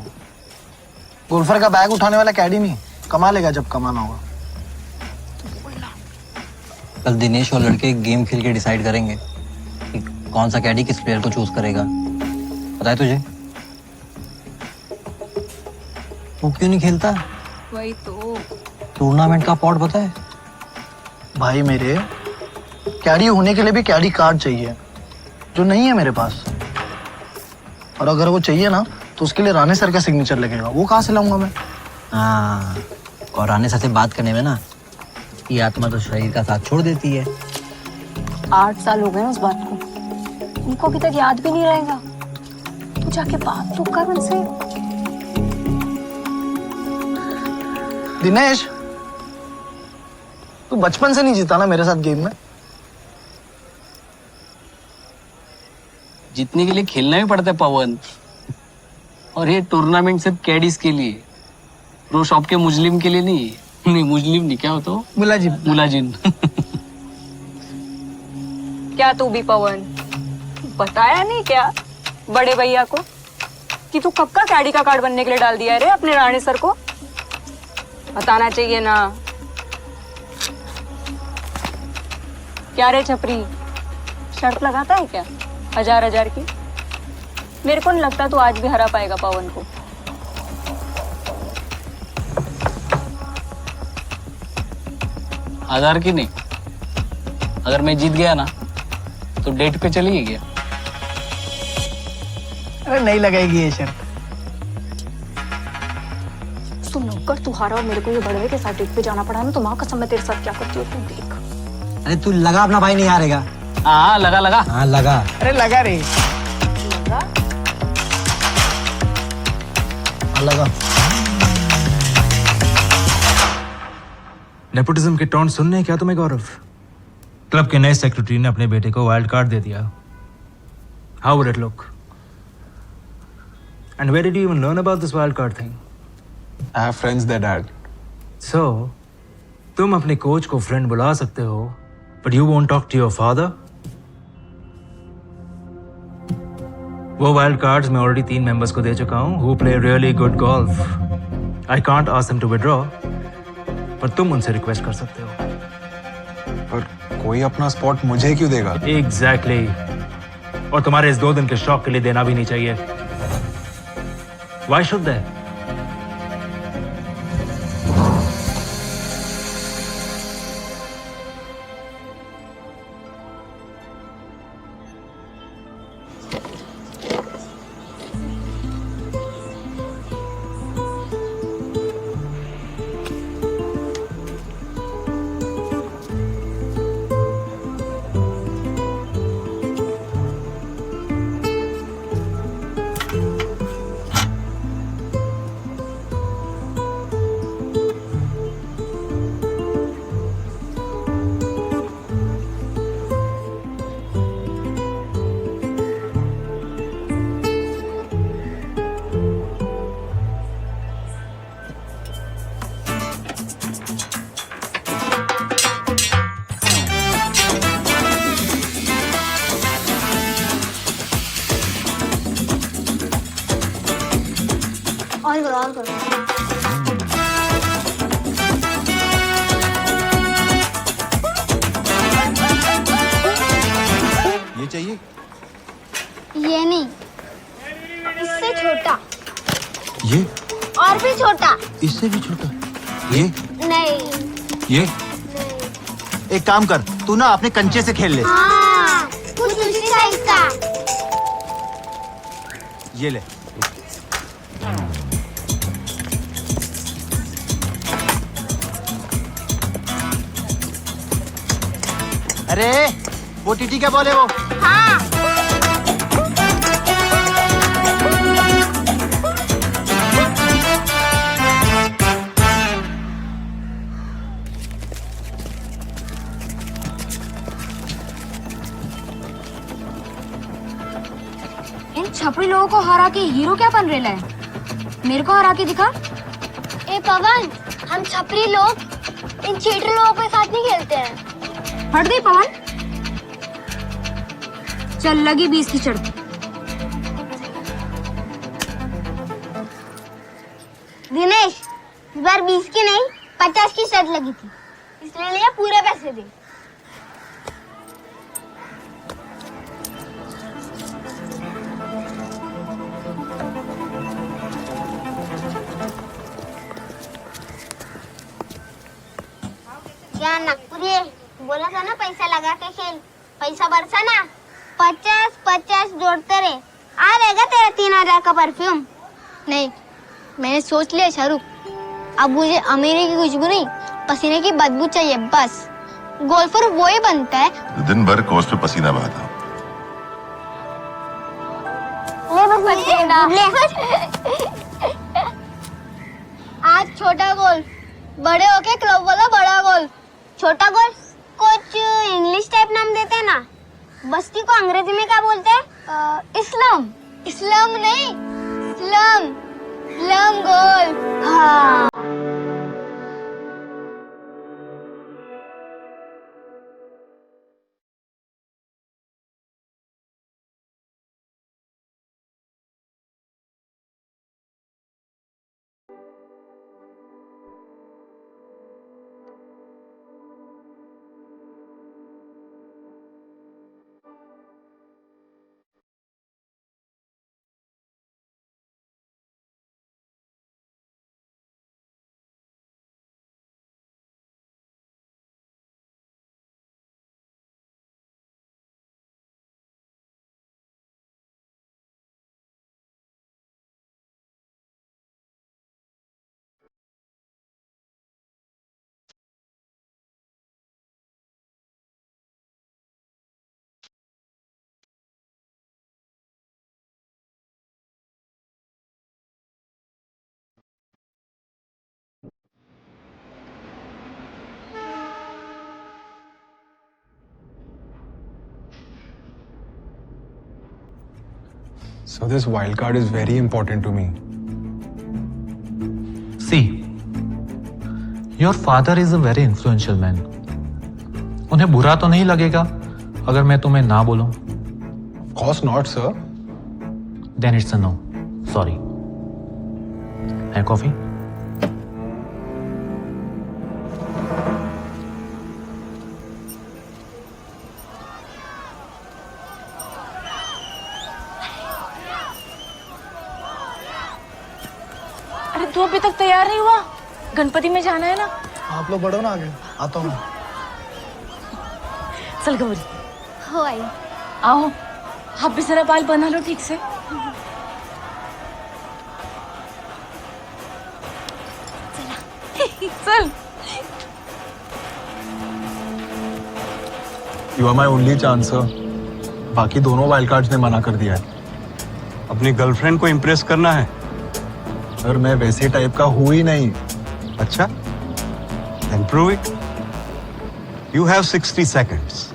गोल्फर का बैग उठाने वाला कैडी नहीं, कमा लेगा जब कमाना होगा। कल दिनेश और लड़के गेम खेल के डिसाइड करेंगे कि कौन सा कैडी किस प्लेयर को चूज करेगा। पता है तुझे? वो क्यों नहीं खेलता? वही तो। टूर्नामेंट का पॉट पता है? भाई मेरे, कैडी होने के लिए भी कैडी कार्ड चाहिए, जो नहीं है मेरे पास। और अगर वो चाहिए ना तो उसके लिए राणे सर का सिग्नेचर लगेगा। वो कहाँ से लाऊंगा मैं? हाँ, और राणे सर से बात करने में ना ये आत्मा तो शरीर का साथ छोड़ देती है। 8 साल हो गए उस बात को, उनको अभी तक याद भी नहीं रहेगा। तू जाके बात तो कर उनसे। दिनेश, तू बचपन से नहीं जीता ना मेरे साथ गेम में? जीतने के लिए खेलना भी पड़ता है पवन। और ये टूर्नामेंट सिर्फ कैडीज के लिए, प्रो शॉप के मुजलिम के लिए नहीं। नहीं मुजलिम नहीं, क्या होता? मुलाजिम। क्या तू भी पवन, बताया नहीं क्या बड़े भैया को कि तू कब का कैडी का कार्ड बनने के लिए डाल दिया है रे अपने राणे सर को? बताना चाहिए ना। क्या रे छपरी, शर्त लगाता है क्या 1000 की? मेरे को नहीं लगता तू आज भी हरा पाएगा पवन को। हजार की नहीं, अगर मैं जीत गया ना तो डेट पे चली गया। अरे नहीं लगाएगी ये शर्त। सुन, अगर तू हारा और मेरे को ये बड़वे के साथ डेट पे जाना पड़ा ना तो माँ कसम मैं तेरे साथ क्या करती हूँ तू देख। अरे तू लगा, अपना भाई नहीं हारेगा। हाँ लगा। हाँ लगा। अरे लगा रे। लगा? लगा। नेपोटिज्म के टॉन्ट सुनने हैं क्या तुम्हें गौरव? क्लब के नए सेक्रेटरी ने अपने बेटे को वाइल्ड कार्ड दे दिया। How would it look? And where did you even learn about this wild card thing? I have friends there, Dad. So तुम अपने कोच को फ्रेंड बुला सकते हो, but you won't talk to your father? वो wild cards मैं already 3 members को दे चुका हूं who play really good golf. I can't ask them to withdraw, पर तुम उनसे रिक्वेस्ट कर सकते हो। पर कोई अपना स्पॉट मुझे क्यों देगा? एग्जैक्टली और तुम्हारे इस 2 दिन के शौक के लिए देना भी नहीं चाहिए। Why should they? ऑन करो, ऑन करो। ये चाहिए? ये नहीं, इससे छोटा। ये? और भी छोटा। इससे भी छोटा? ये? नहीं। ये? एक काम कर, तू ना अपने कंचे से खेल ले। हाँ, कुछ उसी साइज का। ये ले। अरे वो टीटी क्या बोले वो? हाँ। इन छपरी लोगों को हरा के हीरो क्या बन रहे है? मेरे को हरा के दिखा। ए पवन, हम छपरी लोग इन चीटर लोगों के साथ नहीं खेलते हैं। हट गई पवन, चल लगी 20 की चढ़। दिनेश, इस बार 20 की नहीं 50 की शर्त लगी थी, इसलिए लिया पूरे पैसे दे। क्या नागपुरी है? बोला था ना पैसा लगा के खेल, पैसा बरसा ना। 50-50 जोड़ते रहे, आ रहेगा तेरा 3000 का परफ्यूम। नहीं, मैंने सोच लिया शाहरुख, अब मुझे अमीरी की खुशबू नहीं, पसीने की बदबू चाहिए बस। गोल्फर वो ही बनता है जो दिन भर कोर्स पे पसीना बहाता। आज छोटा गोल्फ, बड़े होके क्लब वाला बड़ा गोल्फ। छोटा गोल्फ कुछ इंग्लिश टाइप नाम देते हैं ना, बस्ती को अंग्रेजी में क्या बोलते हैं? इस्लाम। इस्लाम नहीं, इस्लाम। इस्लाम गोल्फ। हाँ। So this wild card is very important to me. See, your father is a very influential man. उन्हें बुरा तो नहीं लगेगा अगर मैं तुम्हें ना बोलूं? Of course not, sir. Then it's a no. Sorry. है कॉफी? अरे तू अभी तक तैयार नहीं हुआ? गणपति में जाना है ना? आप लोग बढ़ो ना आगे, आता हूँ। चल गौरी, हो आई। आओ, आप भी जरा बाल बना लो ठीक से। चल। You are my only chance, sir. बाकी दोनों वाइल्ड कार्ड्स ने मना कर दिया है। अपनी गर्लफ्रेंड को इम्प्रेस करना है। सर मैं वैसे टाइप का हूँ ही नहीं। अच्छा, then prove it. You have 60 seconds.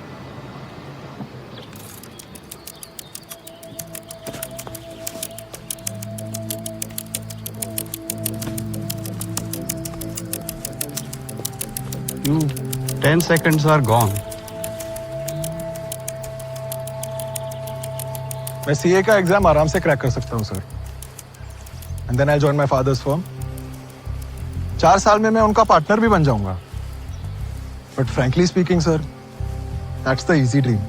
You 10 seconds are gone. मैं सीए का एग्जाम आराम से क्रैक कर सकता हूँ सर। And then I join my father's firm. 4 साल में मैं उनका पार्टनर भी बन जाऊंगा। But frankly speaking sir, that's the easy dream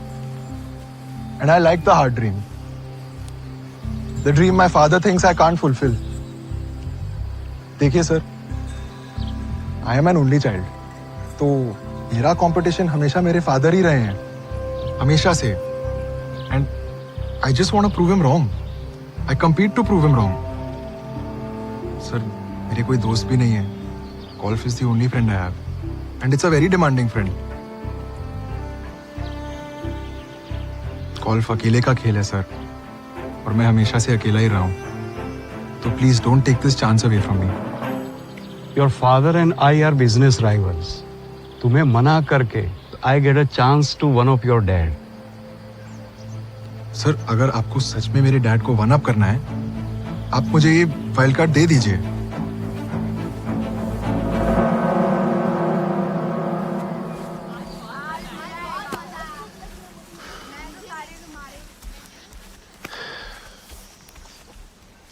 and I like the hard dream. The dream my father thinks I can't fulfil. देखिए sir, I am an only child, तो मेरा कंपटीशन हमेशा मेरे फादर ही रहे हैं, हमेशा से। And I just want to prove him wrong. I compete to prove him wrong. Sir, मेरे कोई दोस्त भी नहीं है. Golf is the only friend I have, and it's a very demanding friend. Golf अकेले का खेल है सर, और मैं हमेशा से अकेला ही रहा हूँ. तो please don't take this chance away from me. Your father and I are business rivals. तुम्हें मना करके I get a chance to one up your dad. Sir अगर आपको सच में मेरे डैड को वन अप करना है, आप मुझे ये वाइल्ड कार्ड दे दीजिए।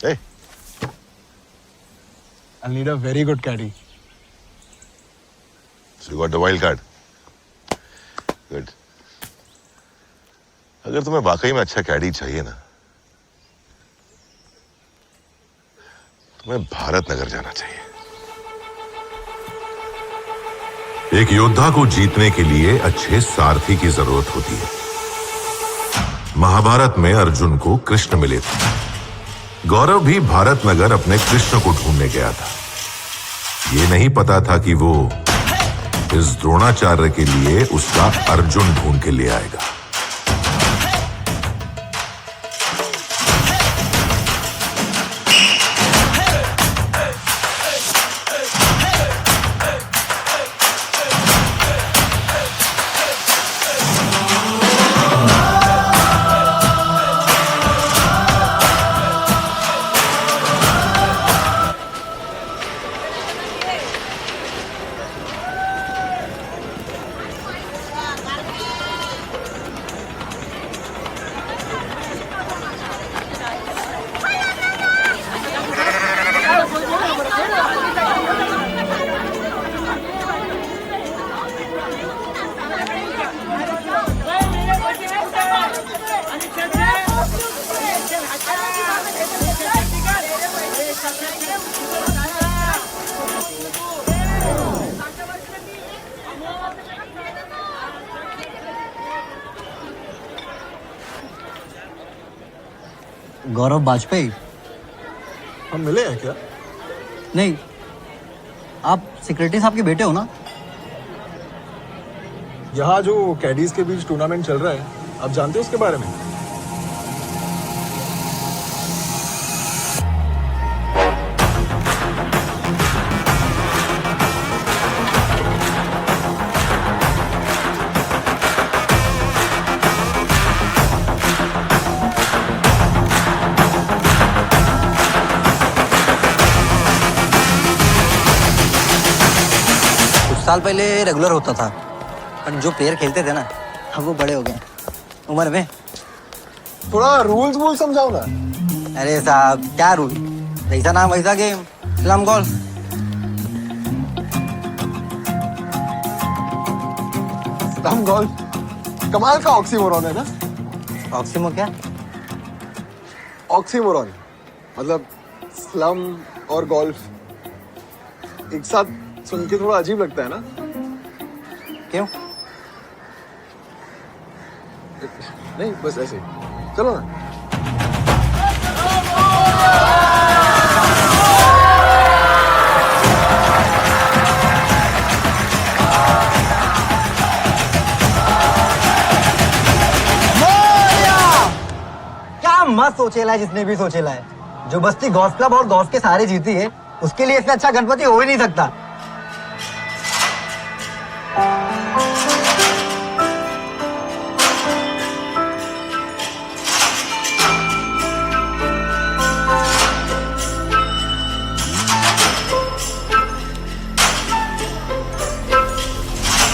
Hey. I'll need a very good caddy. So you got the wild card. Good. अगर तुम्हें वाकई में अच्छा कैडी चाहिए ना, तुम्हें भारत नगर जाना चाहिए। एक योद्धा को जीतने के लिए अच्छे सारथी की जरूरत होती है। महाभारत में अर्जुन को कृष्ण मिले थे। गौरव भी भारत नगर अपने कृष्ण को ढूंढने गया था। ये नहीं पता था कि वो इस द्रोणाचार्य के लिए उसका अर्जुन ढूंढ के ले आएगा। गौरव वाजपेयी? हम मिले हैं क्या? नहीं, आप सेक्रेटरी साहब के बेटे हो ना? यहाँ जो कैडीज के बीच टूर्नामेंट चल रहा है, आप जानते हो उसके बारे में? साल पहले रेगुलर होता था, पर जो प्लेयर खेलते थे ना, अब वो बड़े हो गए उम्र में। थोड़ा रूल्स वूल समझाओ ना। अरे साहब, क्या रूल? जैसा नाम वैसा game, slum golf. Slum golf कमाल का ऑक्सीमोरॉन है ना। ऑक्सीमो क्या? ऑक्सीमोरॉन मतलब स्लम और गोल्फ एक साथ सुन के थोड़ा अजीब लगता है ना। क्यों? नहीं, बस ऐसे ही। चलो ना। क्या मस्त सोचेला है जिसने भी सोचेला है। जो बस्ती गोल्फ क्लब और गोल्फ के सारे जीती है, उसके लिए इससे अच्छा गणपति हो ही नहीं सकता।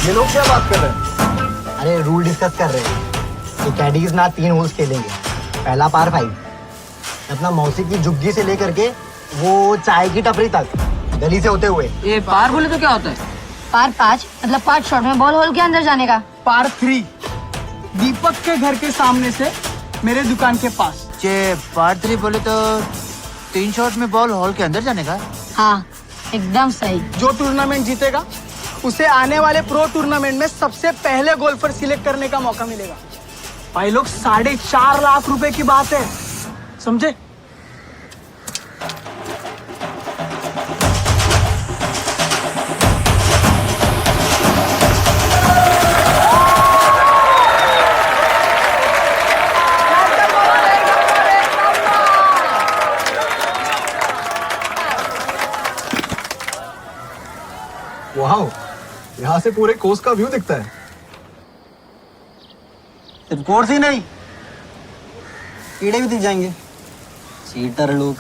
ये लोग क्या बात कर रहे हैं? अरे रूल डिस्कस कर रहे हैं कि कैडीज ना 3 होल्स खेलेंगे। पहला पार 5, अपना मौसी की झुग्गी से लेकर के वो चाय की टपरी तक, गली से होते हुए। ये पार बोले तो क्या होता है? पार 5 मतलब 5 शॉट में बॉल होल के अंदर जाने का। पार 3 दीपक के घर के सामने से मेरे दुकान के पास। पार 3 बोले तो 3 शॉट में बॉल हॉल के अंदर जाने का। हाँ, एकदम सही। जो टूर्नामेंट जीतेगा उसे आने वाले प्रो टूर्नामेंट में सबसे पहले गोल्फर सिलेक्ट करने का मौका मिलेगा। भाई लोग 4.5 लाख रुपए की बात है, समझे? वाह, यहाँ से पूरे कोर्स का व्यू दिखता है। सिर्फ कोर्स ही नहीं, कीड़े भी दिख जाएंगे। चीटर लोग।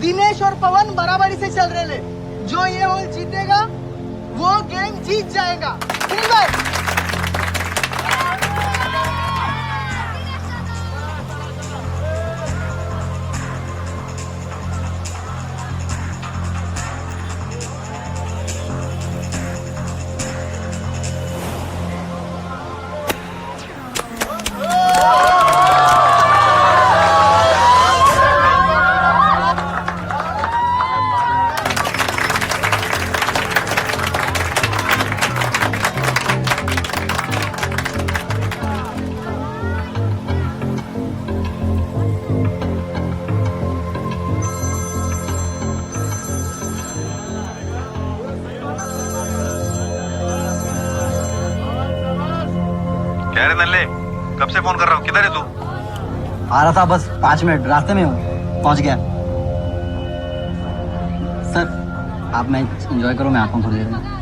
दिनेश और पवन बराबरी से चल रहे ले। जो ये होल जीतेगा वो गेम जीत जाएगा। ठीक है? क्या रे नल्ले, कब से फोन कर रहा हूँ, किधर है तू? आ रहा था, बस 5 मिनट रास्ते में हूँ, पहुंच गया। सर आप मैच एंजॉय करो, मैं आता हूँ थोड़ी देर में।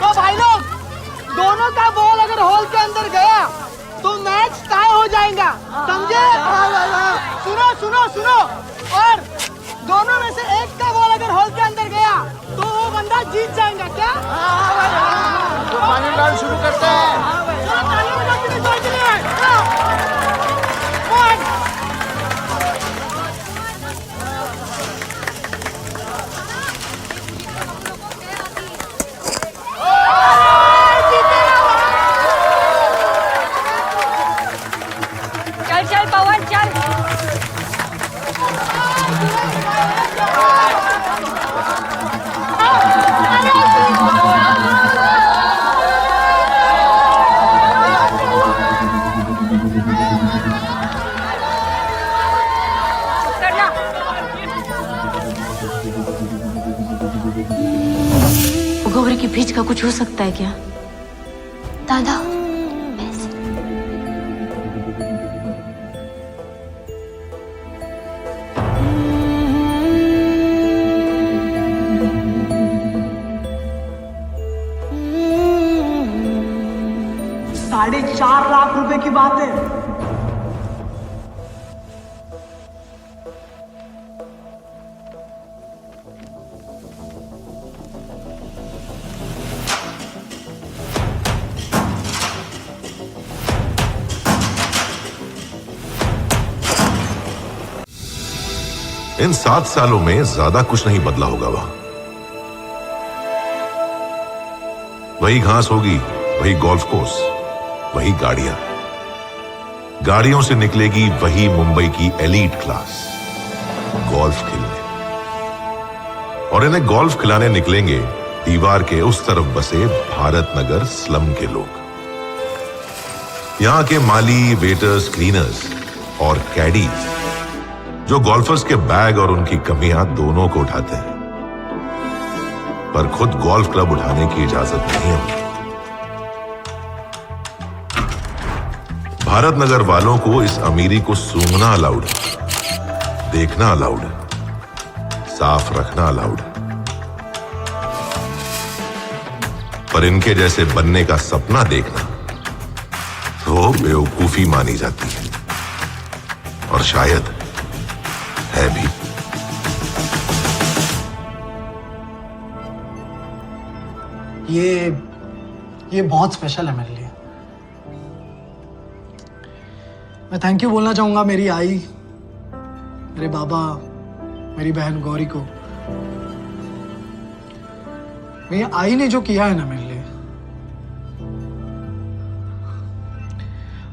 तो भाई लोग, दोनों का बॉल अगर हॉल के अंदर गया तो मैच टाई हो जाएगा, समझे? सुनो सुनो सुनो, और दोनों में से एक का बॉल अगर हॉल के अंदर गया तो वो बंदा जीत जाएगा। क्या? तो फाइनल राउंड शुरू करते हैं। चलो ताली बजाओ, कितने जोर के लिए? चल चल पवन चल। गोबर के बीज का कुछ हो सकता है क्या? दादा ₹4.5 लाख की बात है। इन 7 सालों में ज्यादा कुछ नहीं बदला होगा वहां। वही घास होगी, वही गोल्फ कोर्स, वही गाड़ियां। गाड़ियों से निकलेगी वही मुंबई की एलीट क्लास गोल्फ खेलने। और इन्हें गोल्फ खिलाने निकलेंगे दीवार के उस तरफ बसे भारत नगर स्लम के लोग। यहां के माली, वेटर्स, क्लीनर्स और कैडीज जो गोल्फर्स के बैग और उनकी कमियां दोनों को उठाते हैं, पर खुद गोल्फ क्लब उठाने की इजाजत नहीं है। भारत नगर वालों को इस अमीरी को सूंघना अलाउड है, देखना अलाउड है, साफ रखना अलाउड है, पर इनके जैसे बनने का सपना देखना तो बेवकूफी मानी जाती है, और शायद है भी। ये बहुत स्पेशल है मेरे लिए। मैं थैंक यू बोलना चाहूंगा मेरी आई, मेरे बाबा, मेरी बहन गौरी को। मेरी आई ने जो किया है ना मेरे लिए,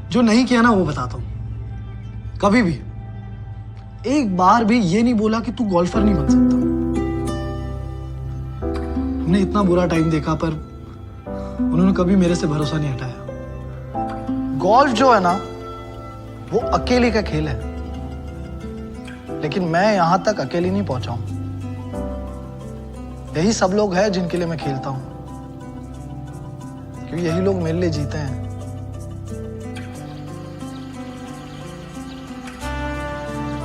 जो नहीं किया ना वो बताता हूं। कभी भी एक बार भी ये नहीं बोला कि तू गोल्फर नहीं बन सकता। हमने इतना बुरा टाइम देखा पर उन्होंने कभी मेरे से भरोसा नहीं हटाया। गोल्फ जो है ना वो अकेले का खेल है, लेकिन मैं यहां तक अकेले नहीं पहुंचा हूं। यही सब लोग हैं जिनके लिए मैं खेलता हूं, क्योंकि यही लोग मेरे लिए जीते हैं।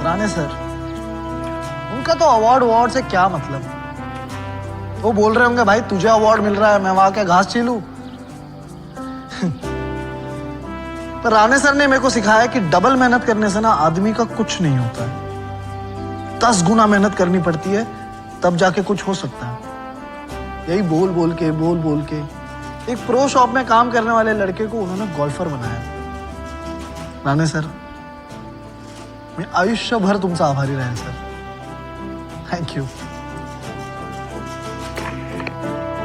राणे सर, उनका तो अवार्ड से क्या मतलब। वो बोल रहे होंगे भाई तुझे अवार्ड मिल रहा है, मैं वहां क्या घास छीलूं। पर राणे सर ने मेरे को सिखाया कि डबल मेहनत करने से ना आदमी का कुछ नहीं होता है। 10 गुना मेहनत करनी पड़ती है, तब जाके कुछ हो सकता है। यही बोल बोल के एक प्रो शॉप में काम करने वाले लड़के को उन्होंने गोल्फर बनाया। राणे सर, मैं आयुष्यभर तुमचा आभारी रहेन sir. Thank you.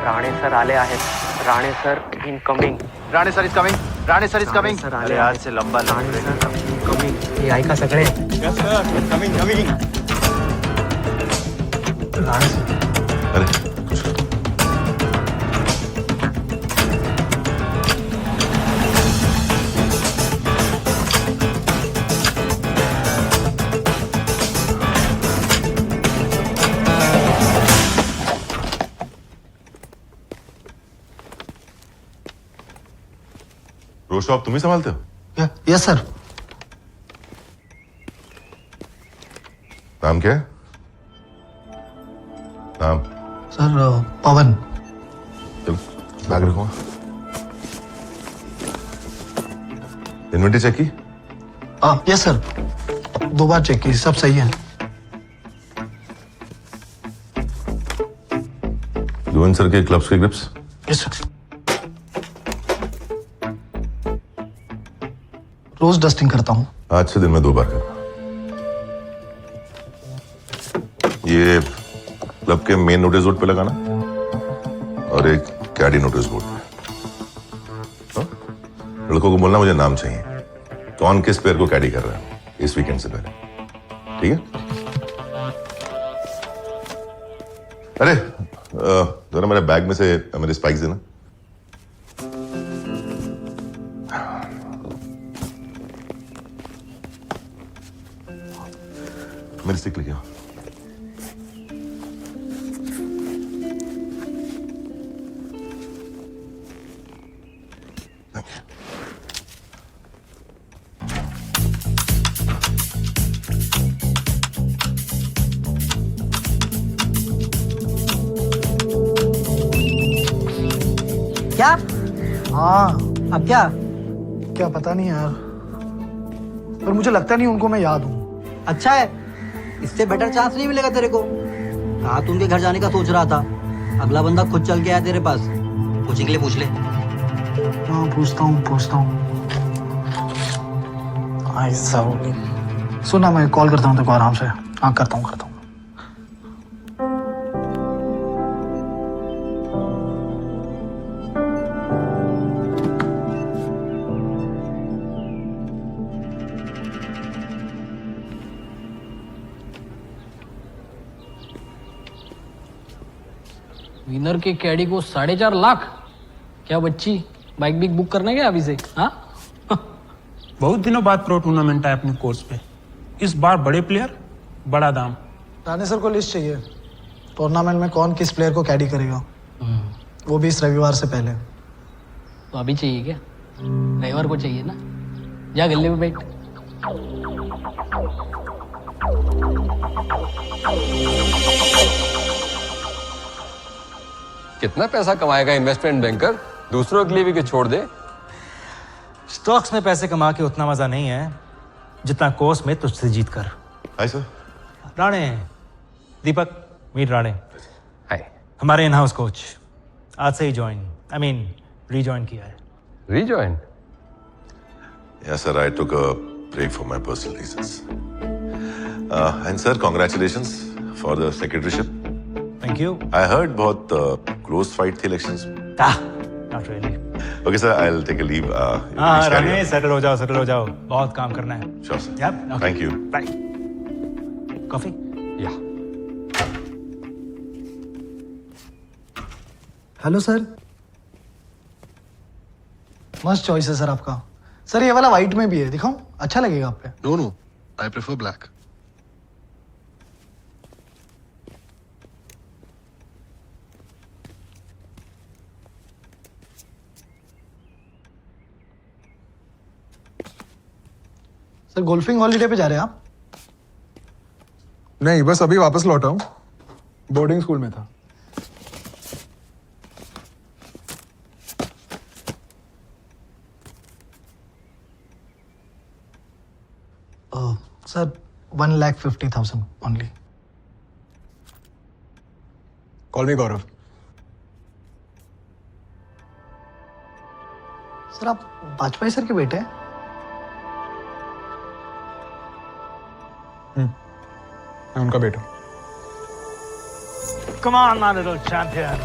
Rane sir आले आहेत। Rane sir incoming. Rane sir is coming, Rane sir is coming. Sir आले आज से लंबा कमिंग। हे ऐका सगळे। Yes sir, coming coming. Rane sir, अरे रो शॉप तुम्ही संभालते हो? Yes sir. नाम क्या है? नाम? सर पवन। चलो बैग रखो। इन्वेंटरी चेक की? यस सर, 2 बार चेक की, सब सही है। गोविंद सर के क्लब्स के ग्रिप्स? Yes sir. रोज डस्टिंग करता हूँ। आज से दिन में 2 बार कर। ये क्लब के मेन नोटिस बोर्ड पे लगाना और एक कैडी नोटिस बोर्ड पे। लड़कों को बोलना मुझे नाम चाहिए, कौन किस प्लेयर को कैडी कर रहा है इस वीकेंड से पहले, ठीक है? अरे जरा मेरे बैग में से मेरे स्पाइक्स देना। मेरी स्टिक लेके आओ। क्या? हाँ, अब क्या? क्या पता नहीं यार, पर मुझे लगता नहीं उनको मैं याद हूँ। अच्छा है, इससे बेटर चांस नहीं मिलेगा तेरे को। कहा तुम के घर जाने का सोच रहा था, अगला बंदा खुद चल के आया तेरे पास। पूछने के लिए पूछ ले। हाँ पूछता हूँ। ऐसा होगी। सुना, मैं कॉल करता हूँ तेरे को आराम से। हाँ करता हूँ। विनर के कैडी को 4.5 लाख? क्या बच्ची बाइक बिक बुक करने गया अभी से? हाँ बहुत दिनों बाद प्रो टूर्नामेंट है अपने कोर्स पे। इस बार बड़े प्लेयर, बड़ा दाम। राणे सर को लिस्ट चाहिए टूर्नामेंट में कौन किस प्लेयर को कैडी करेगा, वो भी इस रविवार से पहले। तो अभी चाहिए क्या? रविवार को चाहिए ना? जा गले में बैठ। कितना पैसा कमाएगा इन्वेस्टमेंट बैंकर? दूसरों के लिए भी छोड़ दे। स्टॉक्स में पैसे कमा के उतना मजा नहीं है जितना कोर्स में तुझसे जीत कर। Hi sir. Rane, Deepak, meet Rane. Hi. हमारे इन हाउस कोच, आज से ही रीजॉइन किया है। Rejoin? Yes sir, I took a break for my personal reasons. And sir, congratulations for the secretaryship. Thank you. I heard बहुत close fight थी elections। Not really. Okay sir, I'll take a leave. You हाँ please carry Rane, on. Settle हो जाओ, बहुत काम करना है। Sure sir. Yep, okay. Thank you. Bye. Coffee? या। Hello sir. मस्त चॉइस है सर आपका। सर ये वाला व्हाइट में भी है, दिखाऊं? अच्छा लगेगा आप पे। No, I prefer black. Sir golfing holiday पे जा रहे हैं आप? नहीं, बस अभी वापस लौटा हूँ। बोर्डिंग स्कूल में था। Sir 1,50,000 only. कॉल मी गौरव। सर आप वाजपेयी सर के बेटे हैं? मैं उनका बेटा हूं। Come on, my little champion.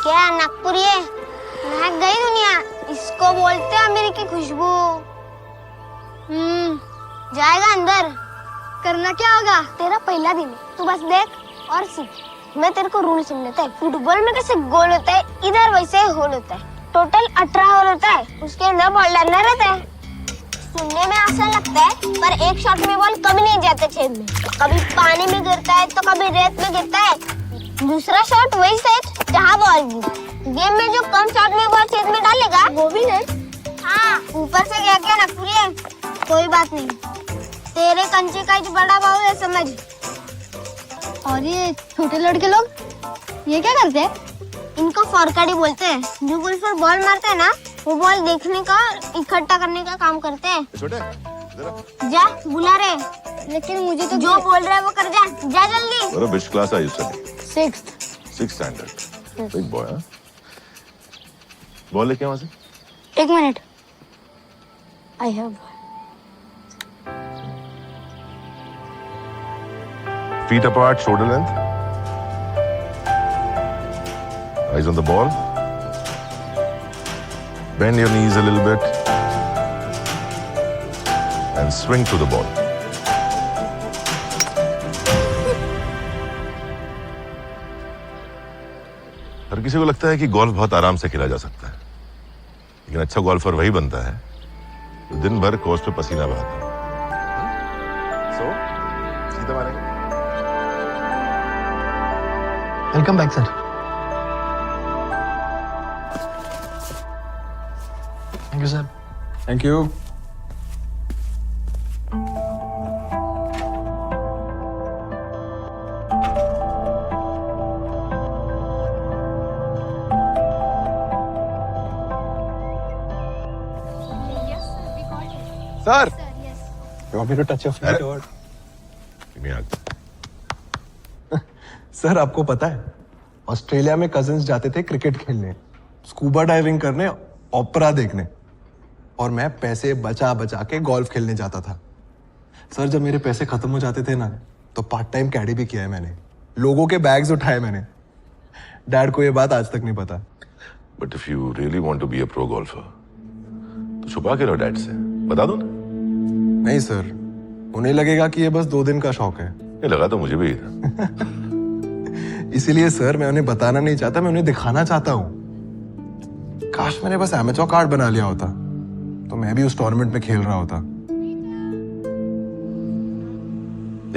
क्या नागपुरी है? महक गई दुनिया। इसको बोलते हैं अमेरिकी खुशबू। जाएगा अंदर। करना क्या होगा? तेरा पहला दिन है, तू बस देख और सीख। मैं तेरे को रूल समझाता है। फुटबॉल में कैसे गोल होता है, इधर वैसे ही होल होता है। टोटल 18 होल होता है, उसके अंदर बॉल डालना रहता है। सुनने में आसान लगता है, पर एक शॉट में बॉल कभी नहीं जाता छेद में। कभी पानी में गिरता है तो कभी रेत में गिरता है। दूसरा शॉट वही सेट जहाँ बॉल गिरी। गेम में जो कम शॉट में बॉल छेद में डालेगा वो भी नेट। हाँ, ऊपर से क्या क्या नागपुरी है? कोई बात नहीं, तेरे कंचे का ही बड़ा भाव है, समझ। और ये छोटे लड़के लोग ये क्या करते हैं? इनको फॉरकाड़ी बोलते हैं। जो गोल्फर बॉल मारते हैं ना, वो बॉल देखने का इकट्ठा करने का काम करते हैं। जा बुला रहे, लेकिन मुझे तो जो बोल रहा है वो कर। जा जल्दी। Which class are you studying? 6th. 6th standard. Big boy, huh? Ball लेके वहां से। 1 minute. I have. Feet apart, shoulder length. Eyes on the ball. Bend your knees a little bit. And swing to the ball. हर किसी को लगता है कि golf बहुत आराम से खेला जा सकता है, लेकिन अच्छा गोल्फर वही बनता है जो दिन भर कोर्स पे पसीना बहाता है। So, सीधा मारेंगे। Welcome back sir. Thank you sir. Thank you. Sir, you want me to touch your feet or? Sir आपको पता है, ऑस्ट्रेलिया में कजिन्स जाते थे क्रिकेट खेलने, स्कूबा डाइविंग करने, ओपेरा देखने, और मैं पैसे बचा बचा के गोल्फ खेलने जाता था। सर जब मेरे पैसे खत्म हो जाते थे ना, तो पार्ट टाइम कैडी भी किया है मैंने, लोगों के बैग्स उठाए मैंने। डैड को ये बात आज तक नहीं पता। But if you really want to be a pro golfer तो छुपा के रहो डैड से, बता दो ना। नहीं सर, उन्हें लगेगा कि ये बस 2 दिन का शौक है। ये लगा तो मुझे भी था। इसीलिए सर मैं उन्हें बताना नहीं चाहता, मैं उन्हें दिखाना चाहता हूँ। काश मैंने बस एमेच्योर कार्ड बना लिया होता तो मैं भी उस टूर्नामेंट में खेल रहा होता।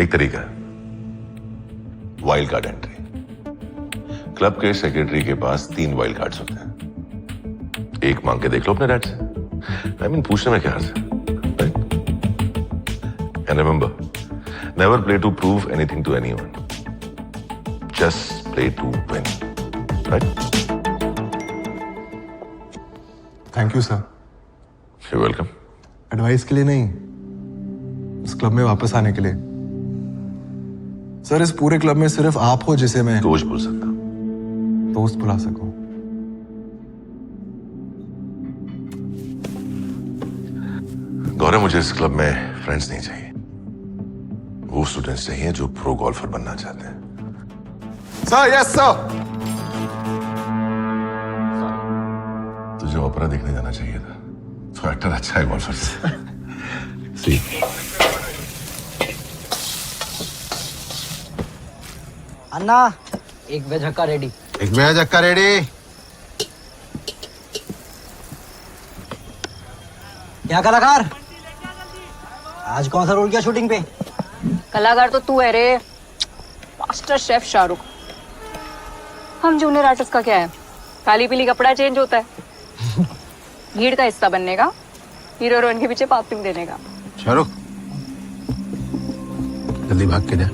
एक तरीका है, वाइल्ड कार्ड एंट्री। क्लब के सेक्रेटरी के पास 3 वाइल्ड कार्ड्स होते हैं। एक मांग के देख लो अपने डैड से। I mean, पूछने में क्या हर्ज है? And remember, never play to prove anything to anyone. Just play to win. Right? Thank you sir. You're welcome. Advice के लिए नहीं, इस क्लब में वापस आने के लिए। सर इस पूरे क्लब में सिर्फ आप हो जिसे मैं दोस्त बोल सकता, दोस्त बुला सकूं। गौरव, मुझे इस क्लब में फ्रेंड्स नहीं चाहिए। वो स्टूडेंट्स चाहिए जो प्रो गोल्फर बनना चाहते हैं। Sir yes sir. तुझे ओपेरा देखने जाना चाहिए था, तो एक्टर अच्छा है गोल्फर से। सी अन्ना, एक वेज हक्का रेडी। एक वेज हक्का रेडी। क्या कलाकार, आज कौन सा रोल किया शूटिंग पे? कलाकार तो तू है रे, मास्टर शेफ शाहरुख। हम जूनियर आर्टिस्ट का क्या है, काली पीली कपड़ा चेंज होता है। भीड़ का हिस्सा बनने का, हीरो हीरोइन के पीछे पापिंग देने का। शाहरुख, जल्दी भाग के जा।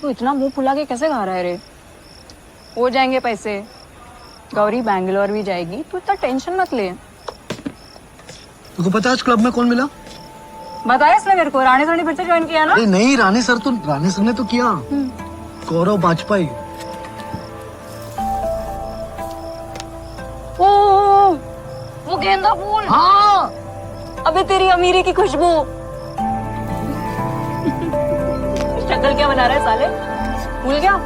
तू इतना मुंह फुला के कैसे खा रहा है रे? हो जाएंगे पैसे। गौरी बैंगलोर भी जाएगी, तू इतना टेंशन मत ले। तुमको पता है आज क्लब में कौन मिला? बताया इसने मेरे को, रानी सर ने फिर से ज्वाइन किया ना? अरे नहीं, रानी सर ने तो किया। गौरव बाजपेयी। ओ, वो गेंदा फूल। हाँ, अबे तेरी अमीरी की खुशबू। शक्ल क्या बना रहा है साले? भूल गया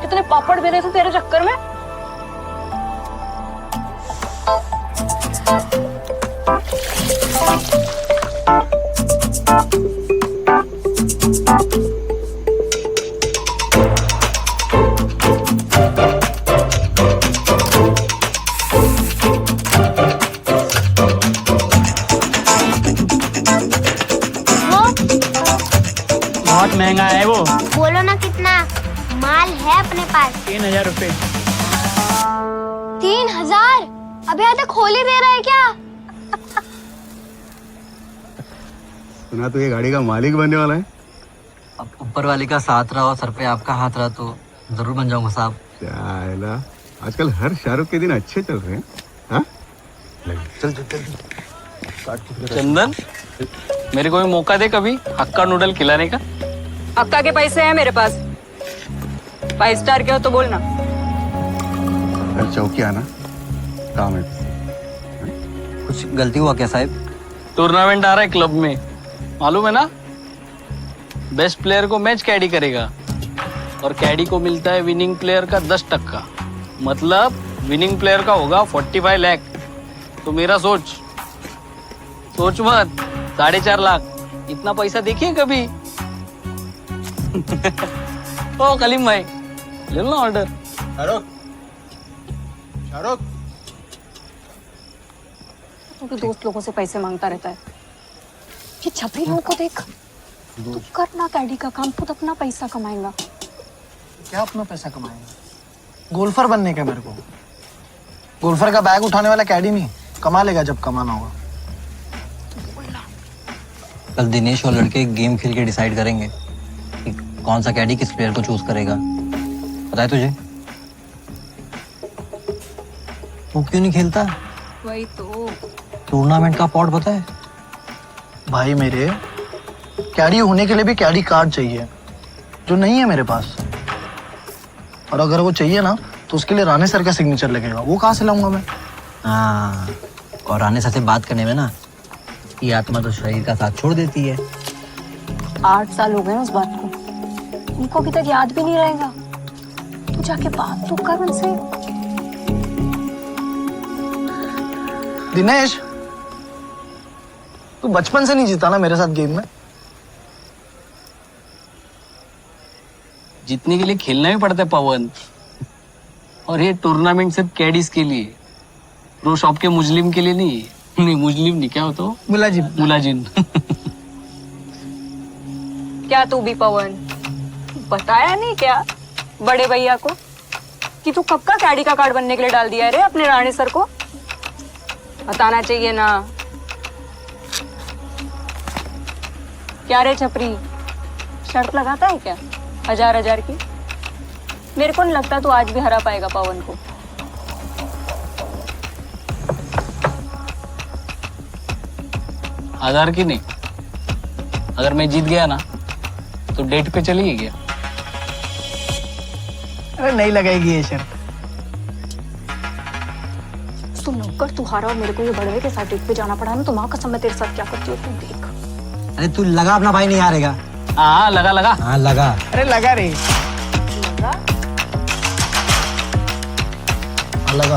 कितने पापड़ बेले थे तेरे चक्कर में। बहुत महंगा है वो। बोलो ना कितना माल है अपने पास? 3000 रुपए। 3000? अभी आधा खोल ही दे रहा है क्या? सुना तू ये गाड़ी का मालिक बनने वाला है। अब ऊपर वाले का साथ रहा और सर पे आपका हाथ रहा तो जरूर बन जाऊंगा साहब। चाइला आजकल हर शाहरुख के दिन अच्छे चल रहे हैं। हाँ? चल चल चल। चंदन, मेरे को भी मौका दे कभी हक्का नूडल खिलाने का। अक्का के पैसे हैं मेरे पास। 5 स्टार के हो तो बोलना। कल चौकी आना, काम है। कुछ गलती हुआ क्या साहब? टूर्नामेंट आ रहा है क्लब में, मालूम है ना? बेस्ट प्लेयर को मैच कैडी करेगा और कैडी को मिलता है विनिंग प्लेयर का 10%। मतलब विनिंग प्लेयर का होगा 45 लाख। तो मेरा सोच मत, 4.5 लाख। इतना पैसा देखिए कभी? ओ कलीम भाई, ले लो ना ऑर्डर। शाहरुख तू भी दोस्त लोगों से पैसे मांगता रहता है। ये छपरी लोगों को देख, तू करना कैडी का काम, खुद अपना पैसा कमाएगा। क्या अपना पैसा कमाएगा? गोल्फर बनने का मेरे को। गोल्फर का बैग उठाने वाला कैडी नहीं, कमा लेगा जब कमाना होगा। कल दिनेश और लड़के गेम खेल के डिसाइड करेंगे कि कौन सा कैडी किस प्लेयर को चूज करेगा। पता है तुझे? तू क्यों नहीं खेलता? वही तो। टूर्नामेंट का पॉट पता है? भाई मेरे, कैडी होने के लिए भी कैडी कार्ड चाहिए, जो नहीं है मेरे पास। और अगर वो चाहिए ना तो उसके लिए राणे सर का सिग्नेचर लगेगा। वो कहाँ से लाऊंगा मैं? हाँ, और राणे सर से बात करने में ना ये आत्मा तो शरीर का साथ छोड़ देती है। 8 साल हो गए उस बात को, उनको अभी तक याद भी नहीं रहेगा। तू जाके बात तो कर उनसे। दिनेश, तू बचपन से नहीं जीता ना मेरे साथ गेम में? जीतने के लिए खेलना भी पड़ता है पवन। और ये टूर्नामेंट सिर्फ कैडीज के लिए, प्रो शॉप के मुस्लिम के लिए नहीं। नहीं मुस्लिम नहीं, क्या होता हो? मुलाजिम। क्या तू भी पवन, बताया नहीं क्या बड़े भैया को कि तू कब का कैडी का कार्ड बनने के लिए डाल दिया है रे अपने राणे सर को? बताना चाहिए ना। क्या रे छपरी, शर्त लगाता है क्या 1000 की? मेरे को नहीं लगता तू आज भी हरा पाएगा पवन को। हजार की नहीं, अगर मैं जीत गया ना तो डेट पे चली गया। अरे नहीं लगाएगी ये शर्त। सुन कर तू हारा और मेरे को ये बड़वे के साथ डेट पे जाना पड़ा ना, तो माँ कसम मैं तेरे साथ क्या करती हूँ तू देख। अरे तू लगा, अपना भाई नहीं हारेगा। हाँ लगा। हाँ लगा। अरे लगा रे, लगा।